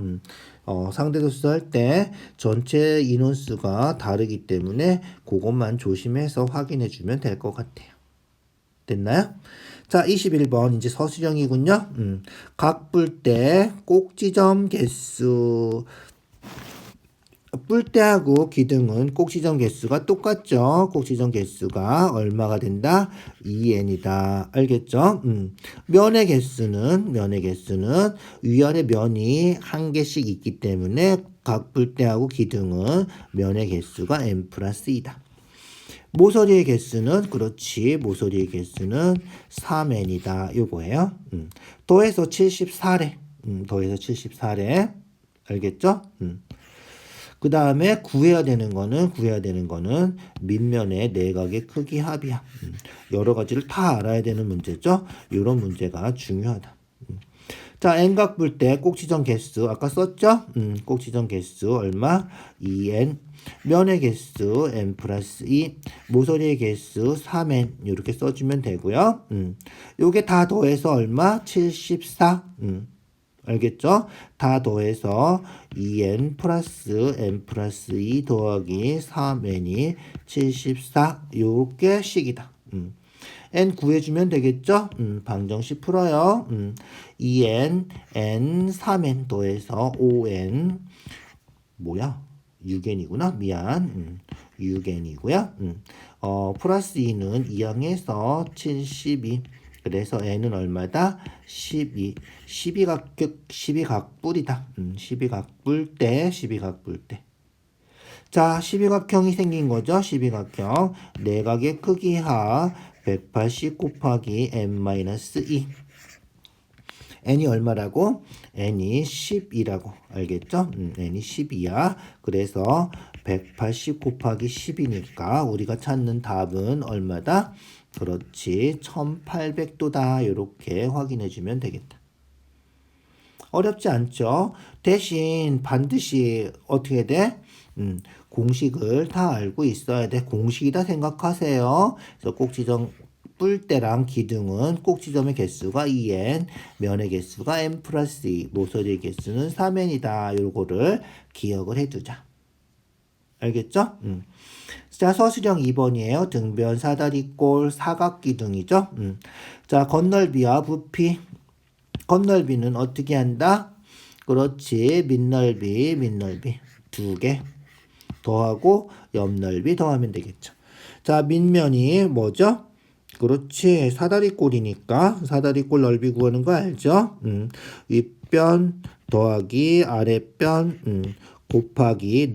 상대도수 할 때 전체 인원수가 다르기 때문에 그것만 조심해서 확인해 주면 될 것 같아요. 됐나요? 자, 21번 이제 서술형이군요. 각 뿔대 꼭지점 개수. 뿔대하고 기둥은 꼭지점 개수가 똑같죠. 꼭지점 개수가 얼마가 된다? 2n이다. 알겠죠? 면의 개수는 위아래 면이 한 개씩 있기 때문에 각 뿔대하고 기둥은 면의 개수가 n 플러스 2다. 모서리의 개수는 그렇지. 모서리의 개수는 3n이다. 요거예요. 더해서 74래. 더해서 74래. 알겠죠? 그 다음에 구해야 되는 거는 밑면의 내각의 크기 합이야. 여러 가지를 다 알아야 되는 문제죠. 이런 문제가 중요하다. 자, n각 뿔대 꼭지점 개수 아까 썼죠? 꼭지점 개수 얼마? 2n. 면의 개수 n 플러스 2. 모서리의 개수 3n. 이렇게 써주면 되고요. 요게 다 더해서 얼마? 74. 알겠죠? 다 더해서 2n 플러스 n 플러스 2 더하기 3n이 74. 요게 식이다. n 구해주면 되겠죠? 방정식 풀어요. 2n, n, 3n 더해서 5n. 뭐야? 6n이구나. 미안. 6n이고요. 플러스 2는 2항에서 72. 그래서 n은 얼마다? 12. 12각뿔이다. 12각뿔대, 12각뿔대. 자, 12각형이 생긴 거죠. 12각형. 내각의 크기 하 180 곱하기 n-2. n이 얼마라고? n이 10이라고. 알겠죠? n이 10이야. 그래서 180 곱하기 10이니까 우리가 찾는 답은 얼마다? 그렇지. 1800도다. 이렇게 확인해 주면 되겠다. 어렵지 않죠? 대신 반드시 어떻게 돼? 공식을 다 알고 있어야 돼. 공식이다 생각하세요. 그래서 꼭지점 뿔대랑 기둥은 꼭지점의 개수가 2n, 면의 개수가 n 플러스 2, 모서리의 개수는 3n이다. 요거를 기억을 해두자. 알겠죠? 자, 서술형 2번이에요. 등변, 사다리꼴, 사각기둥이죠. 자, 건널비와 부피. 건널비는 어떻게 한다? 그렇지. 밑넓이 두 개 더하고 옆넓이 더하면 되겠죠. 자, 밑면이 뭐죠? 그렇지. 사다리꼴이니까 사다리꼴 넓이 구하는 거 알죠? 윗변 더하기 아랫변 곱하기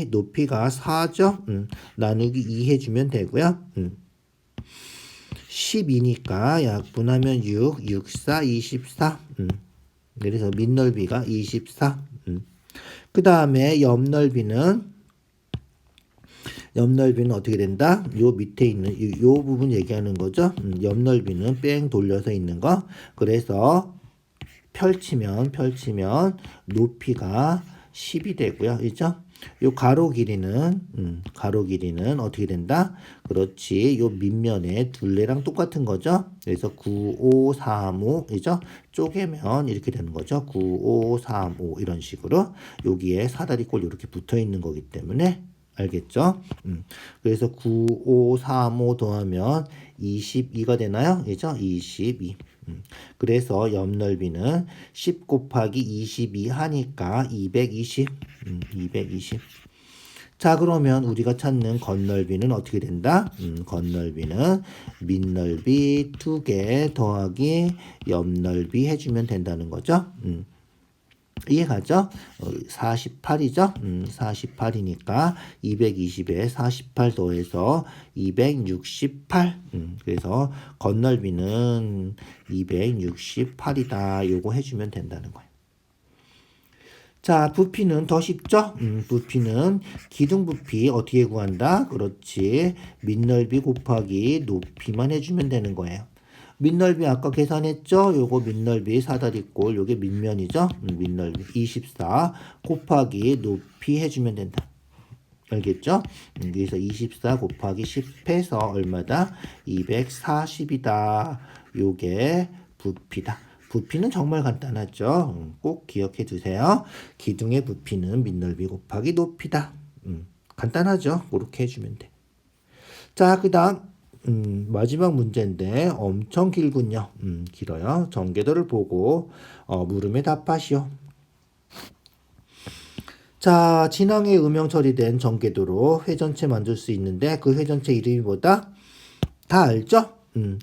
높이가 4죠? 나누기 2 해주면 되고요. 12니까 약분하면 6, 4, 24. 그래서 밑넓이가 24. 그 다음에 옆넓이는 어떻게 된다? 요 밑에 있는 요 부분 얘기하는 거죠. 옆넓이는 뺑 돌려서 있는 거. 그래서 펼치면 높이가 10이 되고요. 그죠? 요 가로 길이는 어떻게 된다? 그렇지. 요 밑면에 둘레랑 똑같은 거죠. 그래서 9, 5, 3, 5 이죠? 쪼개면 이렇게 되는 거죠. 9, 5, 3, 5 이런 식으로 여기에 사다리꼴 이렇게 붙어 있는 거기 때문에 알겠죠? 그래서 9, 5, 3, 5 더하면 22가 되나요? 그죠? 22. 그래서 옆넓이는 10 곱하기 22 하니까 220. 220. 자, 그러면 우리가 찾는 건넓이는 어떻게 된다? 건넓이는 밑넓이 2개 더하기 옆넓이 해주면 된다는 거죠. 이해가죠? 48이죠? 48이니까 220에 48 더해서 268. 그래서 건넓이는 268이다. 요거 해주면 된다는 거예요. 자, 부피는 더 쉽죠? 부피는 기둥 부피 어떻게 구한다? 그렇지. 밑넓이 곱하기 높이만 해주면 되는 거예요. 밑넓이 아까 계산했죠? 요거 밑넓이 사다리꼴 요게 밑면이죠? 밑넓이 24 곱하기 높이 해주면 된다. 알겠죠? 여기서 24 곱하기 10 해서 얼마다? 240이다. 요게 부피다. 부피는 정말 간단하죠? 꼭 기억해 두세요. 기둥의 부피는 밑넓이 곱하기 높이다. 간단하죠? 그렇게 해주면 돼. 자, 그 다음 마지막 문제인데 엄청 길군요. 길어요. 전개도를 보고 물음에 답하시오. 자, 진항의 음영 처리된 전개도로 회전체 만들 수 있는데 그 회전체 이름이 뭐다? 다 알죠?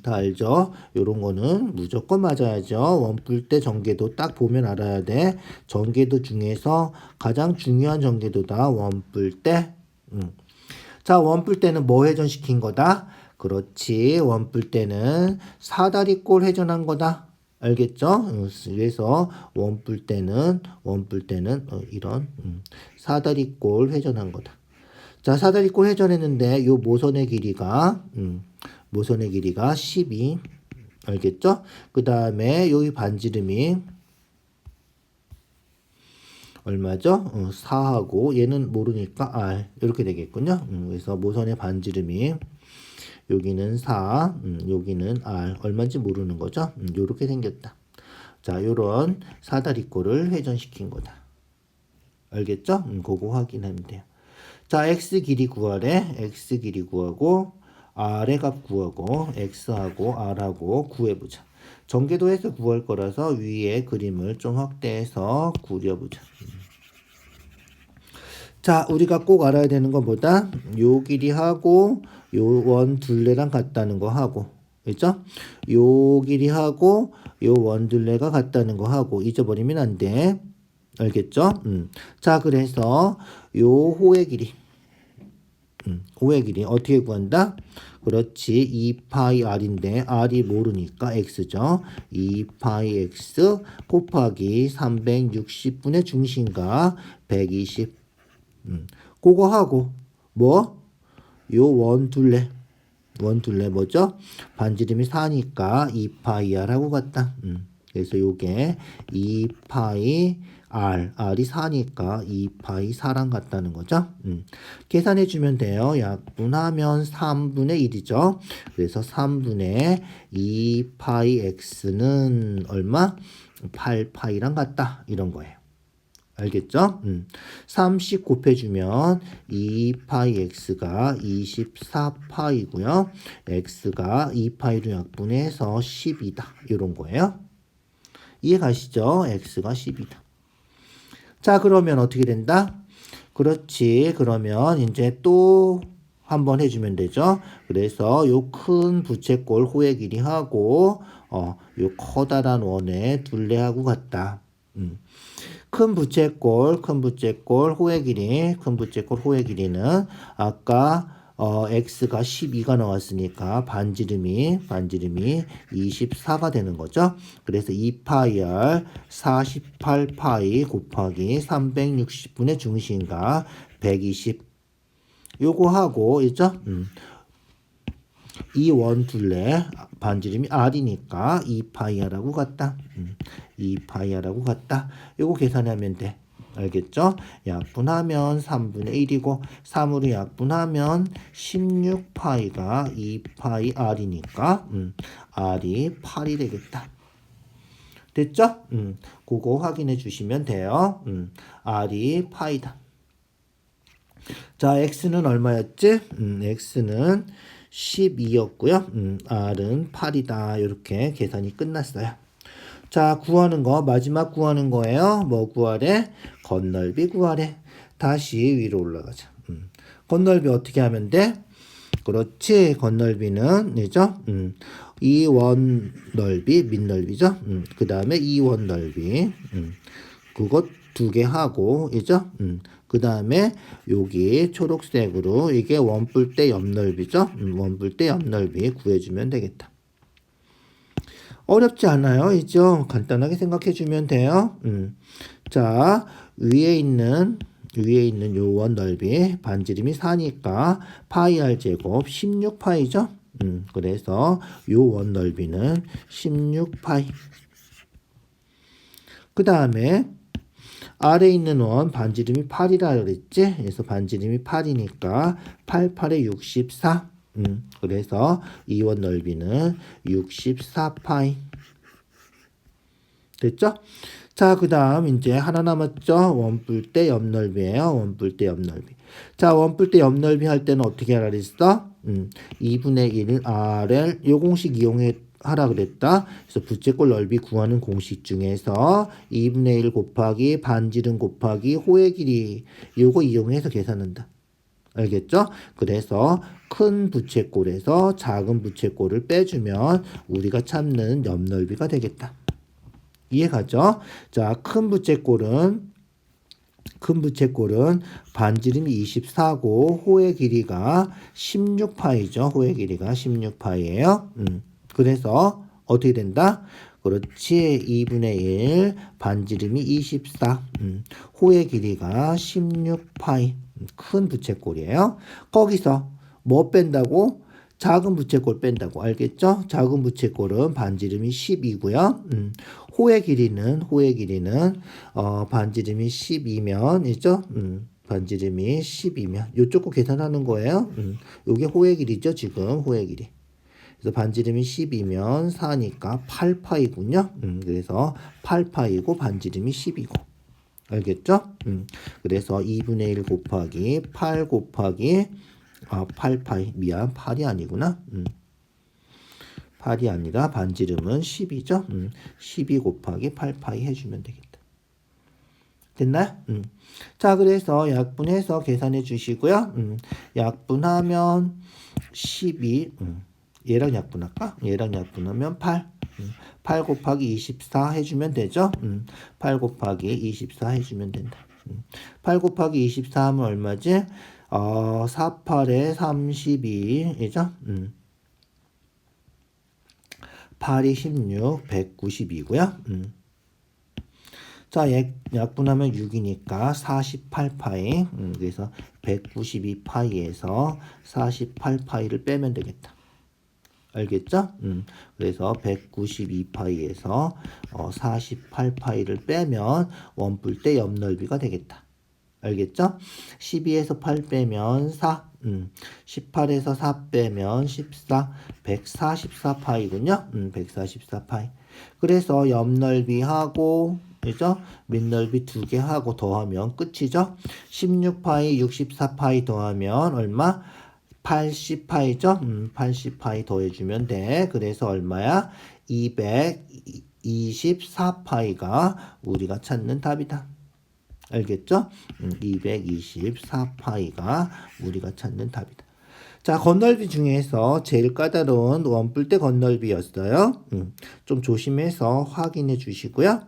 다 알죠? 요런 거는 무조건 맞아야죠. 원뿔대 전개도 딱 보면 알아야 돼. 전개도 중에서 가장 중요한 전개도다. 원뿔대. 자, 원뿔대는 뭐 회전시킨 거다? 그렇지. 원뿔대는 사다리꼴 회전한 거다. 알겠죠? 그래서 원뿔대는 이런 사다리꼴 회전한 거다. 자, 사다리꼴 회전했는데 요 모선의 길이가 12. 알겠죠? 그 다음에 여기 반지름이 얼마죠? 4하고 얘는 모르니까 R 이렇게 되겠군요. 그래서 모선의 반지름이 여기는 4, 여기는 R 얼마인지 모르는 거죠. 요렇게 생겼다. 자, 요런 사다리꼴을 회전시킨 거다. 알겠죠? 그거 확인하면 돼요. 자, X 길이 구하래. X 길이 구하고 R의 값 구하고 X하고 R하고 구해보자. 전개도에서 구할 거라서 위에 그림을 좀 확대해서 그려보자. 자, 우리가 꼭 알아야 되는 건 뭐다? 요 길이하고 요 원 둘레랑 같다는 거 하고, 그죠? 요 길이하고 요 원 둘레가 같다는 거 하고 잊어버리면 안 돼. 알겠죠? 자, 그래서 요 호의 길이, 호의 길이 어떻게 구한다? 그렇지. 2파이 r인데 r이 모르니까 x죠. 2파이 x 곱하기 360분의 중심과 120. 그거 하고 뭐? 요 원 둘레. 원 둘레 뭐죠? 반지름이 4니까 2파이 r하고 같다. 그래서 요게 2파이 r이 4니까 2파이 4랑 같다는 거죠. 계산해 주면 돼요. 약분하면 3분의 1이죠. 그래서 3분의 2파이 x는 얼마? 8파이랑 같다. 이런 거예요. 알겠죠? 30 곱해주면 2파이 x가 24파이고요. x가 2파이로 약분해서 10이다. 이런 거예요. 이해 가시죠? x가 10이다. 자, 그러면 어떻게 된다? 그렇지. 그러면 이제 또 한번 해주면 되죠. 그래서 요 큰 부채꼴 호의 길이하고 요 커다란 원의 둘레하고 같다. 큰 부채꼴 호의 길이, 큰 부채꼴 호의 길이는 아까 x가 12가 나왔으니까 반지름이 24가 되는 거죠. 그래서 2파이 r 48파이 곱하기 360분의 중심과 120 요거 하고 있죠. 이 원 둘레 반지름이 r이니까 2파이r라고 같다. 2파이r라고 같다. 요거 계산하면 돼. 알겠죠? 약분하면 3분의 1이고 3으로 약분하면 16파이가 2파이 r이니까 r이 8이 되겠다. 됐죠? 그거 확인해 주시면 돼요. r이 파이다. 자, x는 얼마였지? x는 12였고요. r은 8이다. 이렇게 계산이 끝났어요. 자, 구하는 거 마지막 구하는 거예요. 뭐 구하래? 건널비 구하래. 다시 위로 올라가자. 건널비 어떻게 하면 돼? 그렇지. 건널비는 이죠. 이 원 넓이 밑넓이죠. 그 다음에 이 원 넓이. 그것 두 개 하고 이죠. 그 다음에 여기 초록색으로 이게 원뿔대 옆넓이죠. 원뿔대 옆넓이 구해주면 되겠다. 어렵지 않아요. 이죠. 간단하게 생각해 주면 돼요. 자, 위에 있는 요 원 넓이 반지름이 4니까 파이 r 제곱 16파이죠. 그래서 요 원 넓이는 16파이. 그 다음에 아래에 있는 원 반지름이 8이라 그랬지? 그래서 반지름이 8이니까 8, 8에 64. 그래서 이 원 넓이는 64파이. 됐죠? 자, 그 다음 이제 하나 남았죠? 원뿔대 옆넓이에요. 원뿔대 옆넓이. 자, 원뿔대 옆넓이 할 때는 어떻게 하라 그랬어? 2분의 1 RL 요 공식 이용해 하라 그랬다. 그래서 부채꼴 넓이 구하는 공식 중에서 2분의 1 곱하기 반지름 곱하기 호의 길이 요거 이용해서 계산한다. 알겠죠? 그래서 큰 부채꼴에서 작은 부채꼴을 빼주면 우리가 찾는 옆넓이가 되겠다. 이해가죠? 자, 큰 부채꼴은 반지름이 24고 호의 길이가 16파이죠. 호의 길이가 16파이예요. 그래서 어떻게 된다? 그렇지. 2분의 1 반지름이 24 호의 길이가 16파이 큰 부채꼴이에요. 거기서 뭐 뺀다고? 작은 부채꼴 뺀다고. 알겠죠? 작은 부채꼴은 반지름이 10이고요. 호의 길이는 반지름이 12면 이죠? 반지름이 12면 요쪽 거 계산하는 거예요. 요게 호의 길이죠. 지금 호의 길이. 그래서 반지름이 10이면 4니까 8파이군요. 그래서 8파이고 반지름이 10이고. 알겠죠? 그래서 2분의 1 곱하기 8 곱하기 8파이. 미안, 8이 아니구나. 8이 아니라 반지름은 10이죠. 12 곱하기 8파이 해주면 되겠다. 됐나요? 자, 그래서 약분해서 계산해 주시고요. 약분하면 12. 얘랑 약분할까? 얘랑 약분하면 8. 8 곱하기 24 해주면 되죠? 8 곱하기 24 해주면 된다. 8 곱하기 24 하면 얼마지? 4, 8에 32이죠? 8이 16, 192고요. 자, 약분하면 6이니까 48파이. 그래서 192파이에서 48파이를 빼면 되겠다. 알겠죠? 그래서 192파이에서 48파이를 빼면 원뿔 때 옆넓이가 되겠다. 알겠죠? 12에서 8 빼면 4, 18에서 4 빼면 14, 144파이군요. 144파이. 그래서 옆넓이하고, 그죠? 밑넓이 두 개 하고 더하면 끝이죠? 16파이, 64파이 더하면 얼마? 80파이죠? 80파이 더해주면 돼. 그래서 얼마야? 224파이가 우리가 찾는 답이다. 알겠죠? 224파이가 우리가 찾는 답이다. 자, 건널비 중에서 제일 까다로운 원뿔대 건널비였어요. 좀 조심해서 확인해 주시고요.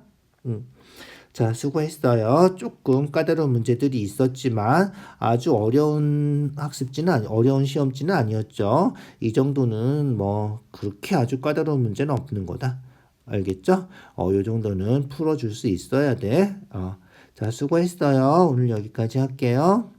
자, 수고했어요. 조금 까다로운 문제들이 있었지만 아주 어려운 어려운 시험지는 아니었죠. 이 정도는 뭐 그렇게 아주 까다로운 문제는 없는 거다. 알겠죠? 요 정도는 풀어줄 수 있어야 돼. 자, 수고했어요. 오늘 여기까지 할게요.